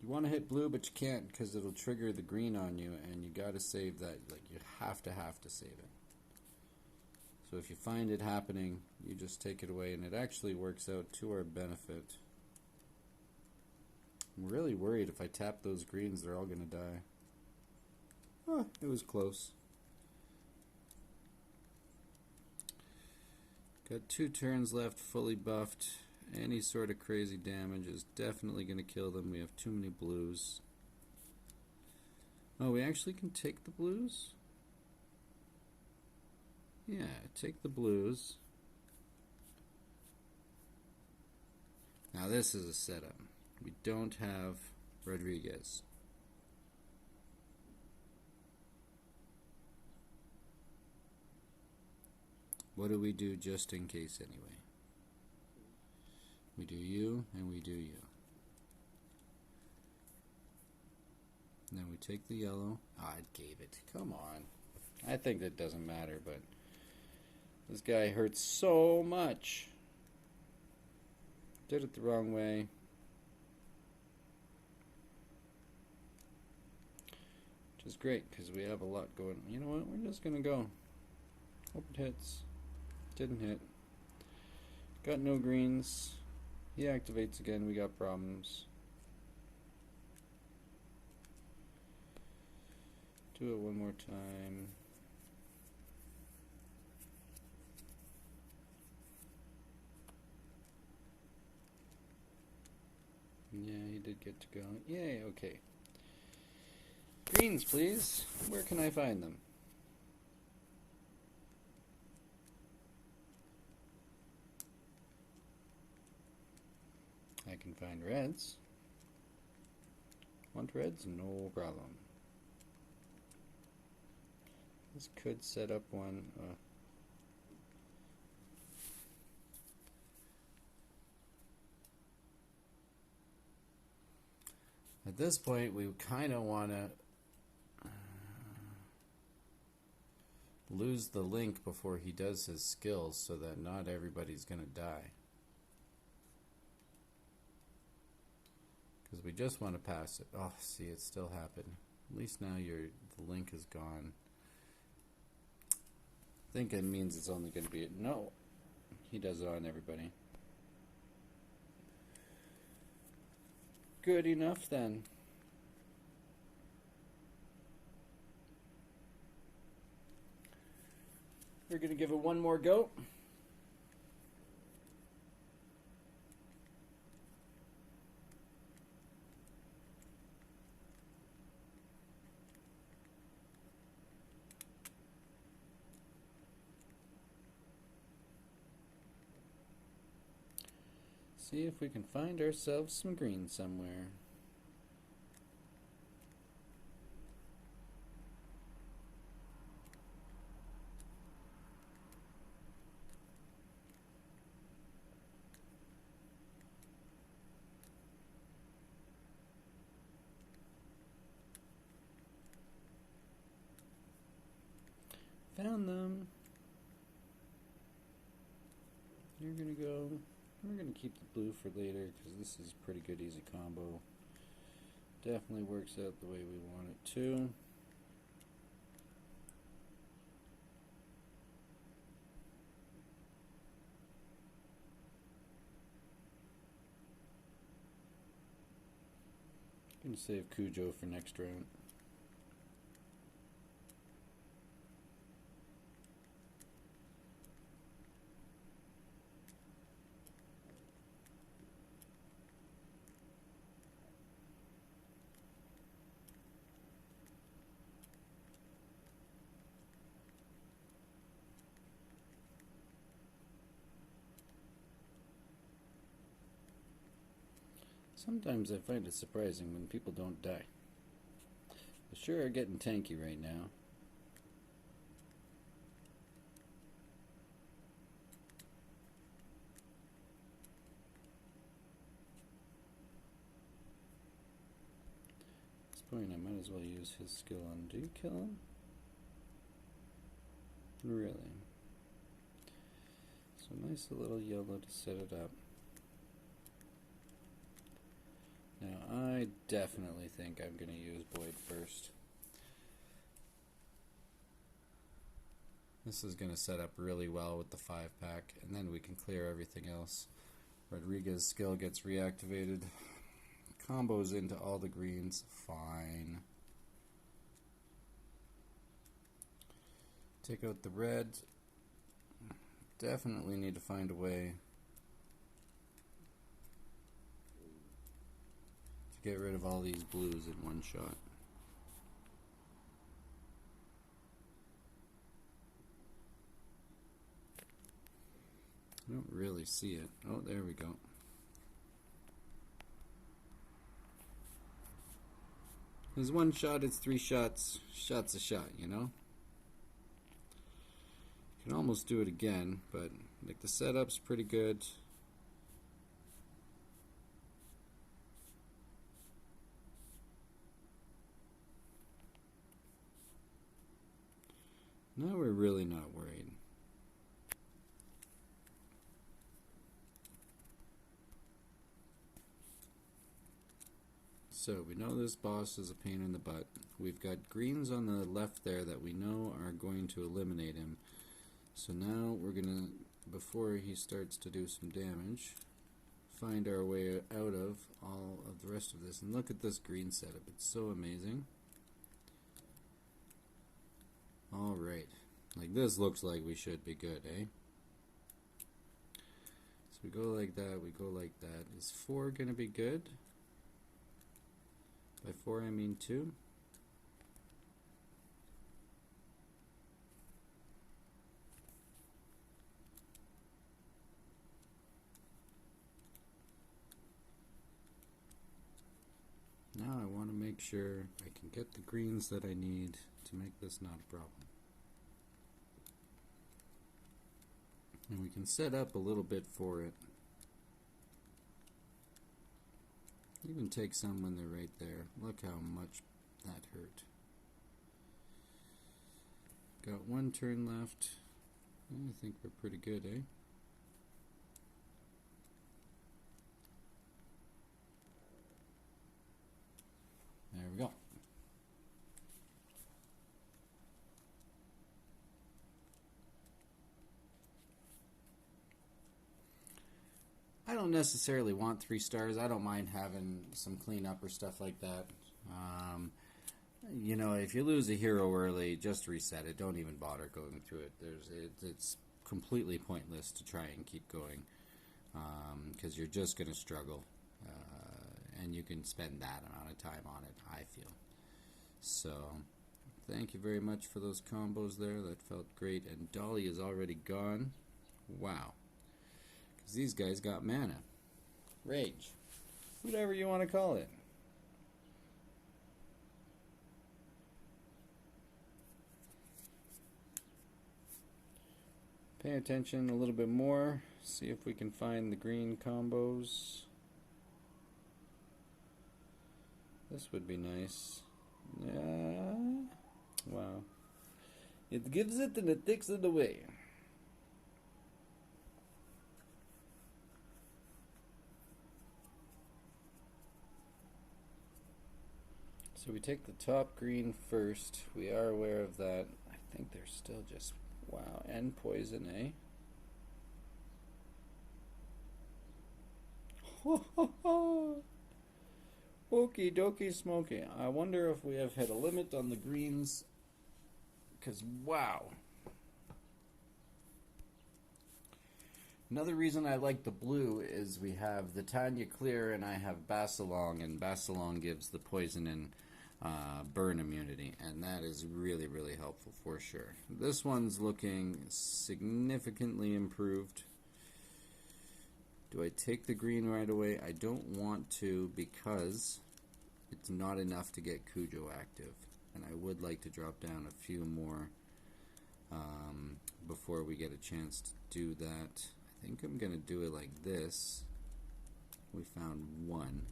You want to hit blue, but you can't because it'll trigger the green on you, and you got to save that. Like you have to save it. So if you find it happening, you just take it away, and it actually works out to our benefit. I'm really worried if I tap those greens, they're all going to die. Oh, it was close. Got 2 turns left, fully buffed. Any sort of crazy damage is definitely going to kill them. We have too many blues. Oh, we actually can take the blues? Yeah, take the blues. Now this is a setup. We don't have Rodriguez. What do we do just in case anyway? We do you and we do you. And then we take the yellow. Oh, I gave it. Come on. I think that doesn't matter, but this guy hurts so much. Did it the wrong way. Which is great because we have a lot going. You know what? We're just going to go. Hope it hits. Didn't hit. Got no greens. He activates again. We got problems. Do it one more time. Yeah, he did get to go. Yay, okay. Greens, please. Where can I find them? I can find reds. Want reds? No problem. This could set up one. At this point, we kind of want to lose the link before he does his skills so that not everybody's going to die. Because we just want to pass it. Oh, see, it still happened. At least now the link is gone. I think it means it's only going to be... No! He does it on everybody. Good enough then. We're going to give it one more go. See if we can find ourselves some green somewhere. Found them. You're gonna go. We're gonna keep the blue for later because this is a pretty good easy combo. Definitely works out the way we want it to. Gonna save Cujo for next round. Sometimes I find it surprising when people don't die. They sure are getting tanky right now. At this point I might as well use his skill on... Do you kill him? Really? So nice little yellow to set it up. Now, I definitely think I'm going to use Boyd first. This is going to set up really well with the 5-pack, and then we can clear everything else. Rodriguez's skill gets reactivated. Combos into all the greens. Fine. Take out the red. Definitely need to find a way to get rid of all these blues in one shot. I don't really see it. Oh, there we go. There's one shot, it's 3 shots. Shot's a shot, you know? You can almost do it again, but like the setup's pretty good. Now we're really not worried. So we know this boss is a pain in the butt. We've got greens on the left there that we know are going to eliminate him. So now we're gonna, before he starts to do some damage, find our way out of all of the rest of this. And look at this green setup, it's so amazing. Alright, like this looks like we should be good, eh? So we go like that, we go like that. Is 4 gonna be good? By 4 I mean 2. Now I want to make sure I can get the greens that I need to make this not a problem. And we can set up a little bit for it. Even take some when they're right there. Look how much that hurt. Got 1 turn left. I think we're pretty good, eh? There we go. I don't necessarily want 3 stars. I don't mind having some cleanup or stuff like that. You know, if you lose a hero early, just reset it. Don't even bother going through it. It's completely pointless to try and keep going because you're just going to struggle. And you can spend that amount of time on it, I feel. So, thank you very much for those combos there. That felt great. And Dolly is already gone. Wow. Because these guys got mana. Rage. Whatever you want to call it. Pay attention a little bit more. See if we can find the green combos. This would be nice. Yeah. Wow. It gives it and it takes it away. So we take the top green first. We are aware of that. I think they're still just, wow, and poison, eh? Ho ho ho! Okie dokie smoky. I wonder if we have hit a limit on the greens. Because, wow. Another reason I like the blue is we have the Tanya Clear and I have Basilong, and Basilong gives the poison and burn immunity, and that is really, really helpful for sure. This one's looking significantly improved. Do I take the green right away? I don't want to because it's not enough to get Cujo active, and I would like to drop down a few more before we get a chance to do that. I think I'm going to do it like this. We found 1,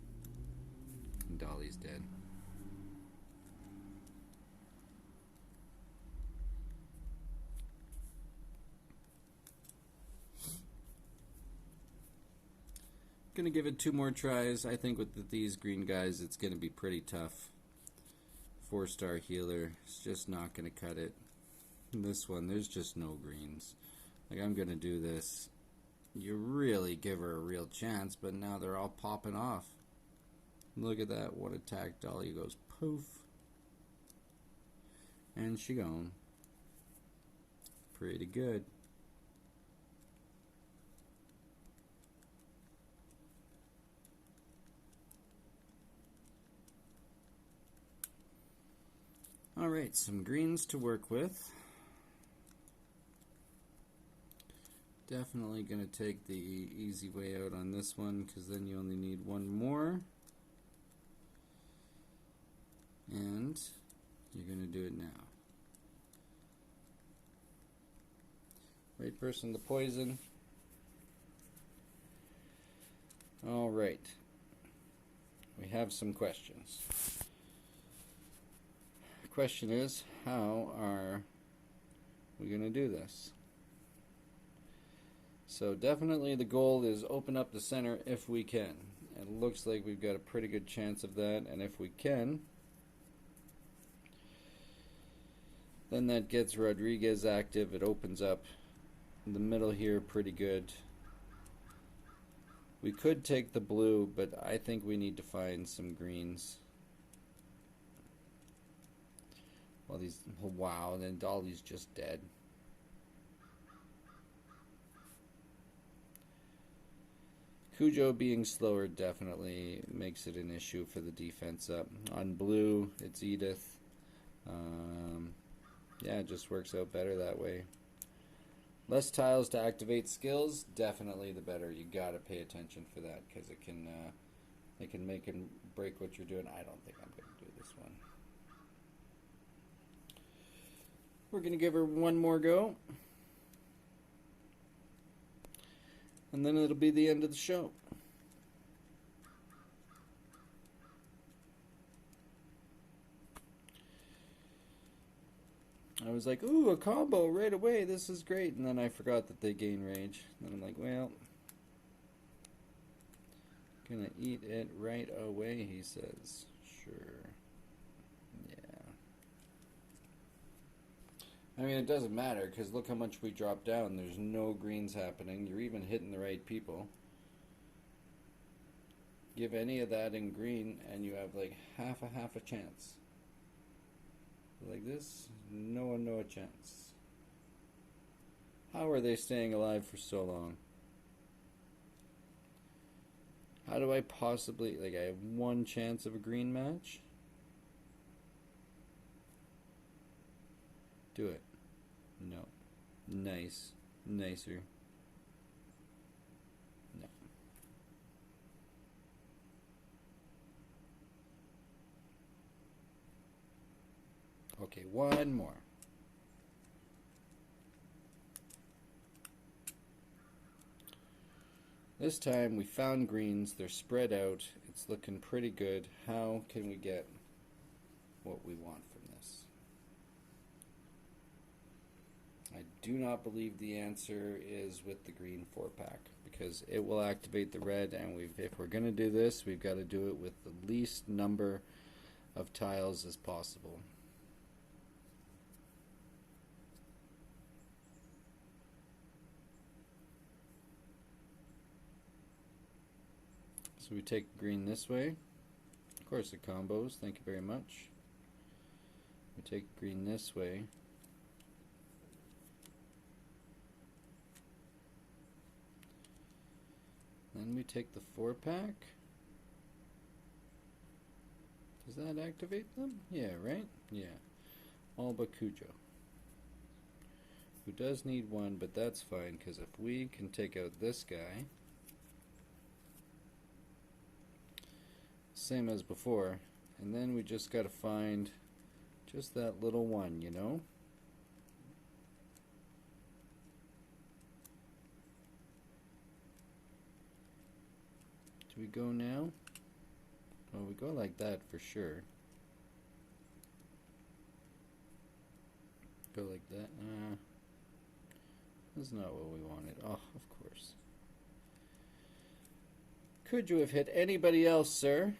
and Dolly's dead. Gonna give it 2 more tries. I think with these green guys it's gonna be pretty tough. 4-star healer, it's just not gonna cut it. This one, there's just no greens. Like, I'm gonna do this. You really give her a real chance, but now they're all popping off. Look at that, one attack, Dolly goes poof. And she gone. Pretty good. Alright, some greens to work with. Definitely going to take the easy way out on this one, because then you only need one more. And you're going to do it now. Right person to poison. Alright. We have some questions. The question is, how are we going to do this? So definitely the goal is open up the center if we can. It looks like we've got a pretty good chance of that, and if we can, then that gets Rodriguez active. It opens up the middle here pretty good. We could take the blue, but I think we need to find some greens. Well, wow, then Dolly's just dead. Cujo being slower definitely makes it an issue for the defense up. On blue, it's Edith. Yeah, it just works out better that way. Less tiles to activate skills, definitely the better. You gotta pay attention for that, because it can make and break what you're doing. I don't think I'm gonna do this one. We're gonna give her one more go, and then it'll be the end of the show. I was like, ooh, a combo right away, this is great. And then I forgot that they gain rage. And then I'm like, well, gonna eat it right away, he says. Sure. Yeah. I mean, it doesn't matter, because look how much we dropped down. There's no greens happening. You're even hitting the right people. Give any of that in green, and you have like half a chance. Like this, no chance. How are they staying alive for so long? How do I possibly, like, I have one chance of a green match? Do it. No. Nice. Nicer. No. Okay, one more. This time we found greens. They're spread out. It's looking pretty good. How can we get what we want from this? I do not believe the answer is with the green 4-pack, because it will activate the red, and if we're going to do this, we've got to do it with the least number of tiles as possible. So we take green this way. Of course, it combos. Thank you very much. We take green this way. Then we take the 4-pack. Does that activate them? Yeah, right? Yeah. All but Cujo, who does need one, but that's fine, because if we can take out this guy, same as before, and then we just got to find just that little one, you know? Do we go now? Well, we go like that for sure. Go like that. That's not what we wanted. Oh, of course. Could you have hit anybody else, sir?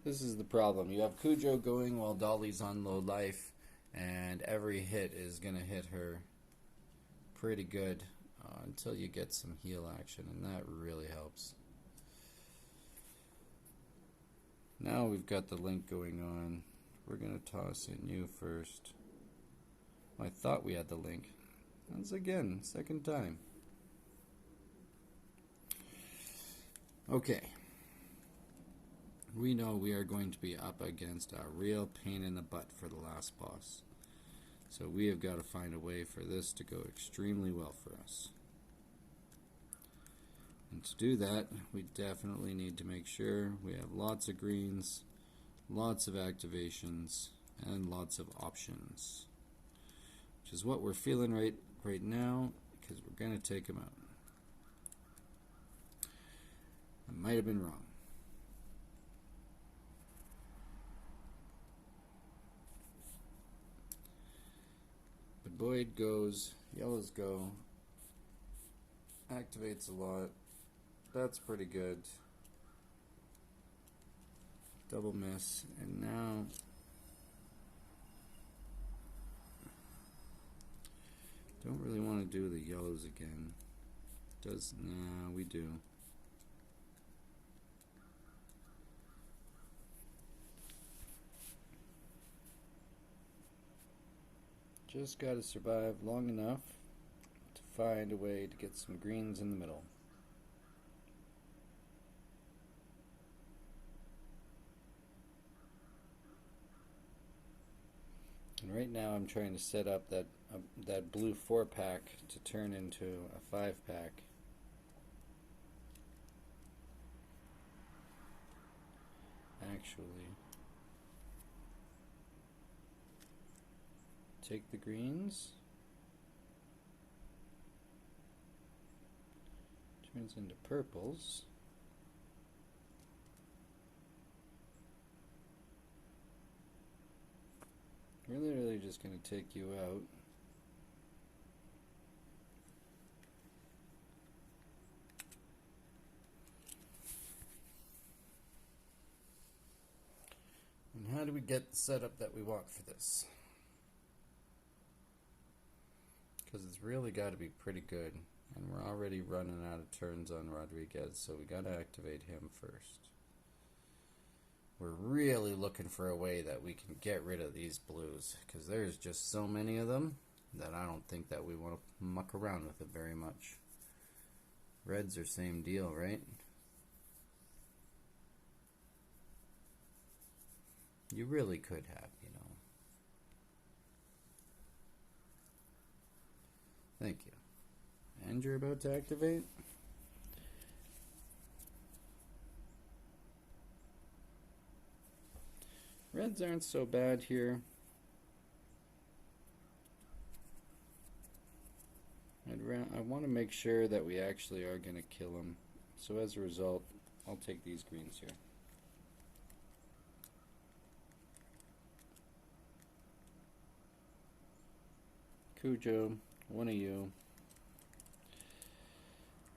This is the problem. You have Cujo going while Dolly's on low life, and every hit is going to hit her pretty good until you get some heal action, and that really helps. Now we've got the link going on. We're going to toss in you first. I thought we had the link. Once again, second time. Okay. We know we are going to be up against a real pain in the butt for the last boss. So we have got to find a way for this to go extremely well for us. And to do that, we definitely need to make sure we have lots of greens, lots of activations, and lots of options. Which is what we're feeling right now, because we're going to take them out. I might have been wrong. But Boyd goes, yellows go, activates a lot. That's pretty good. Double miss, and now don't really want to do the yellows again. Nah, we do. Just got to survive long enough to find a way to get some greens in the middle. And right now I'm trying to set up that blue 4-pack to turn into a 5-pack. Actually, take the greens. Turns into purples. We're literally just going to take you out. And how do we get the setup that we want for this? Because it's really got to be pretty good. And we're already running out of turns on Rodriguez, so we got to activate him first. We're really looking for a way that we can get rid of these blues, because there's just so many of them that I don't think that we want to muck around with it very much. Reds are same deal, right? You really could have, you know. Thank you. And you're about to activate? Reds aren't so bad here. I want to make sure that we actually are going to kill them. So as a result, I'll take these greens here. Cujo, one of you.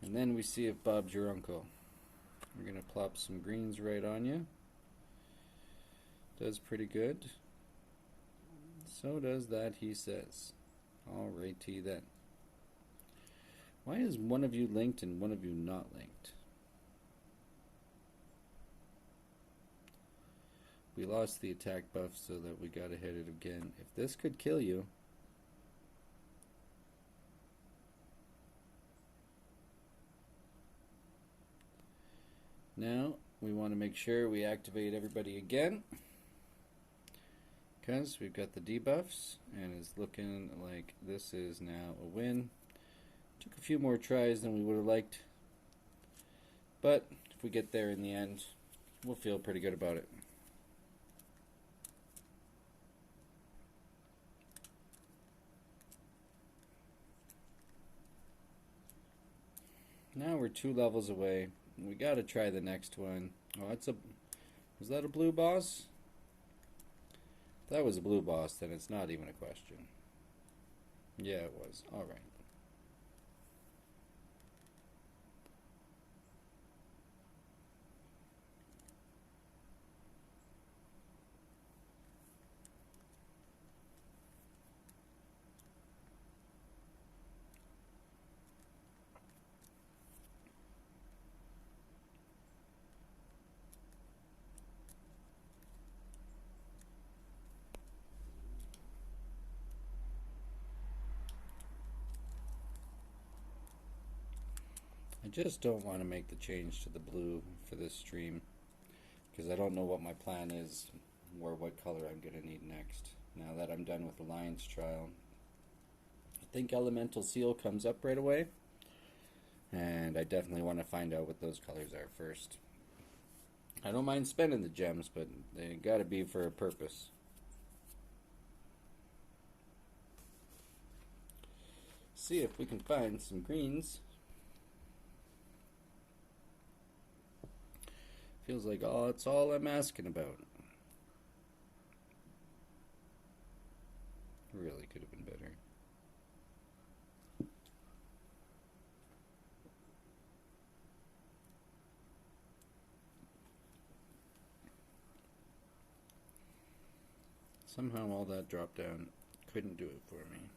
And then we see if Bob's your uncle. We're going to plop some greens right on you. Does pretty good. So does that, he says. Alrighty then. Why is one of you linked and one of you not linked? We lost the attack buff so that we gotta hit it again. If this could kill you. Now we want to make sure we activate everybody again, because we've got the debuffs and it's looking like this is now a win. Took a few more tries than we would have liked, but if we get there in the end, we'll feel pretty good about it. Now we're 2 levels away. We gotta try the next one. Oh, was that a blue boss? If that was a blue boss, then it's not even a question. Yeah, it was. Alright. I just don't want to make the change to the blue for this stream because I don't know what my plan is or what color I'm going to need next. Now that I'm done with the Lions trial, I think Elemental Seal comes up right away, and I definitely want to find out what those colors are first. I don't mind spending the gems, but they gotta be for a purpose. See if we can find some greens. Feels like it's all I'm asking about. Really could have been better. Somehow all that drop down couldn't do it for me.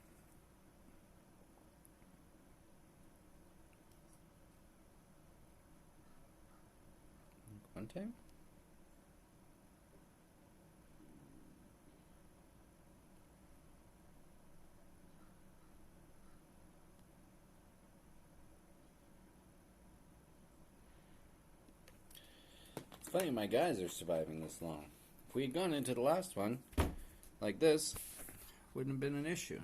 One time? It's funny my guys are surviving this long. If we had gone into the last one like this, wouldn't have been an issue.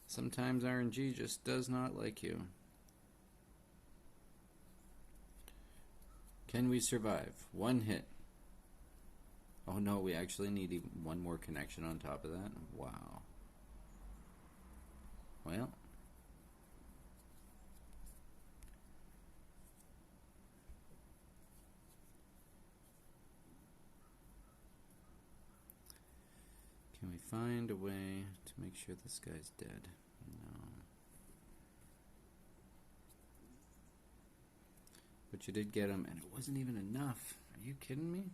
Sometimes RNG just does not like you. Can we survive? One hit. Oh no, we actually need even one more connection on top of that. Wow. Well. Can we find a way to make sure this guy's dead? No. But you did get him, and it wasn't even enough. Are you kidding me?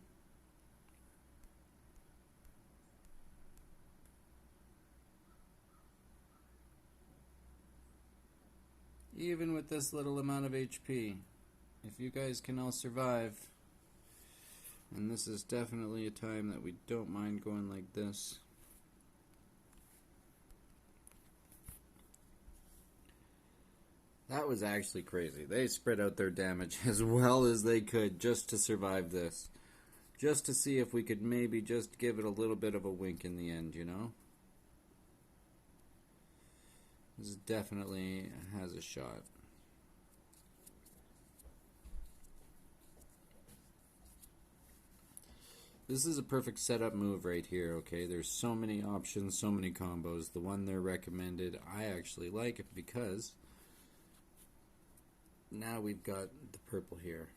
Even with this little amount of HP, if you guys can all survive, and this is definitely a time that we don't mind going like this. That was actually crazy. They spread out their damage as well as they could just to survive this. Just to see if we could maybe just give it a little bit of a wink in the end, you know? This definitely has a shot. This is a perfect setup move right here, okay? There's so many options, so many combos. The one they're recommended, I actually like it because now we've got the purple here.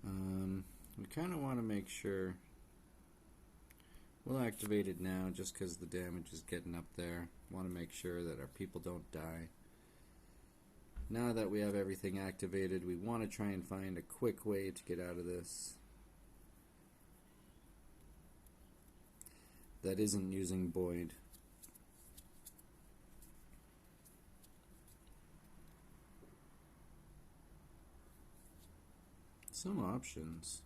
We kind of want to make sure we'll activate it now just because the damage is getting up there. Want to make sure that our people don't die. Now that we have everything activated, we want to try and find a quick way to get out of this that isn't using Boyd. Some options.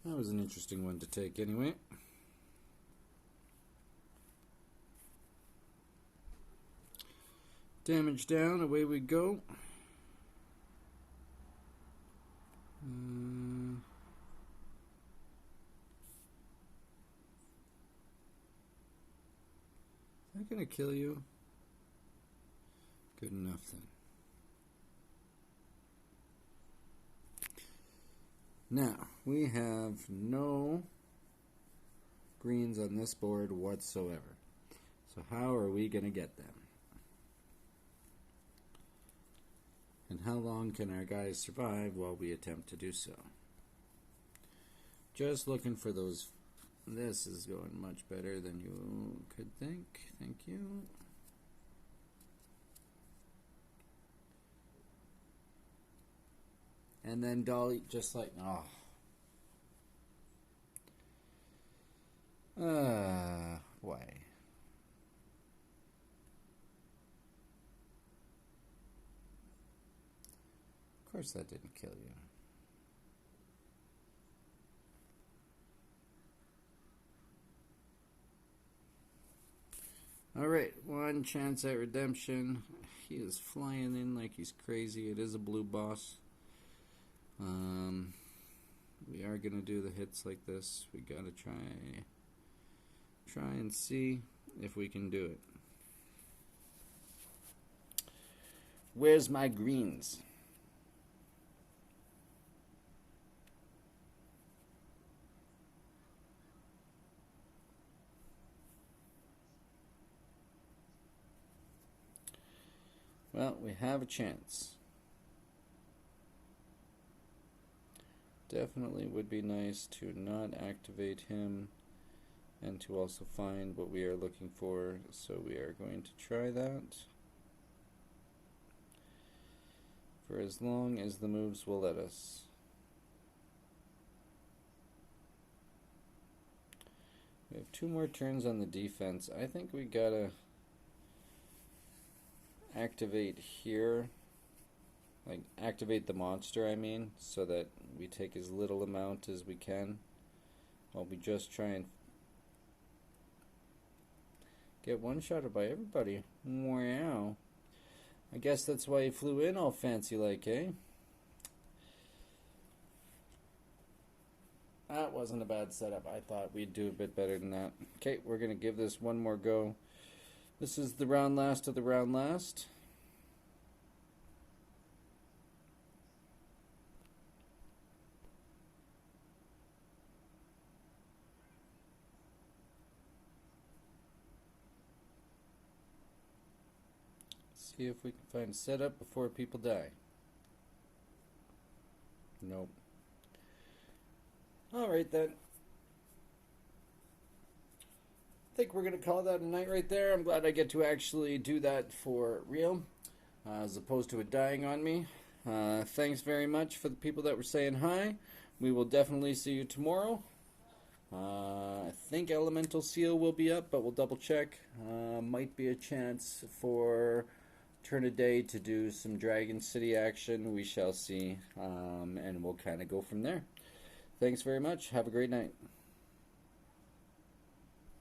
That was an interesting one to take anyway. Damage down, away we go. Is that gonna kill you? Good enough then. Now, we have no greens on this board whatsoever. So how are we going to get them? And how long can our guys survive while we attempt to do so? Just looking for those. This is going much better than you could think. Thank you. And then Dolly, just like, why? Of course that didn't kill you. Alright, one chance at redemption. He is flying in like he's crazy. It is a blue boss. We are gonna do the hits like this. We gotta try and see if we can do it. Where's my greens? Well, we have a chance. Definitely would be nice to not activate him and to also find what we are looking for, so we are going to try that for as long as the moves will let us. We have 2 more turns on the defense. I think we gotta activate here, like activate the monster, I mean, so that we take as little amount as we can while we just try and get one-shotted by everybody. Wow. I guess that's why he flew in all fancy like, eh? That wasn't a bad setup. I thought we'd do a bit better than that. Okay, we're going to give this one more go. This is the round last of the round last. See if we can find a setup before people die. Nope. Alright then. I think we're going to call that a night right there. I'm glad I get to actually do that for real, as opposed to it dying on me. Thanks very much for the people that were saying hi. We will definitely see you tomorrow. I think Elemental Seal will be up, but we'll double check. Might be a chance for turn a day to do some Dragon City action. We shall see, and we'll kind of go from there. Thanks very much. Have a great night.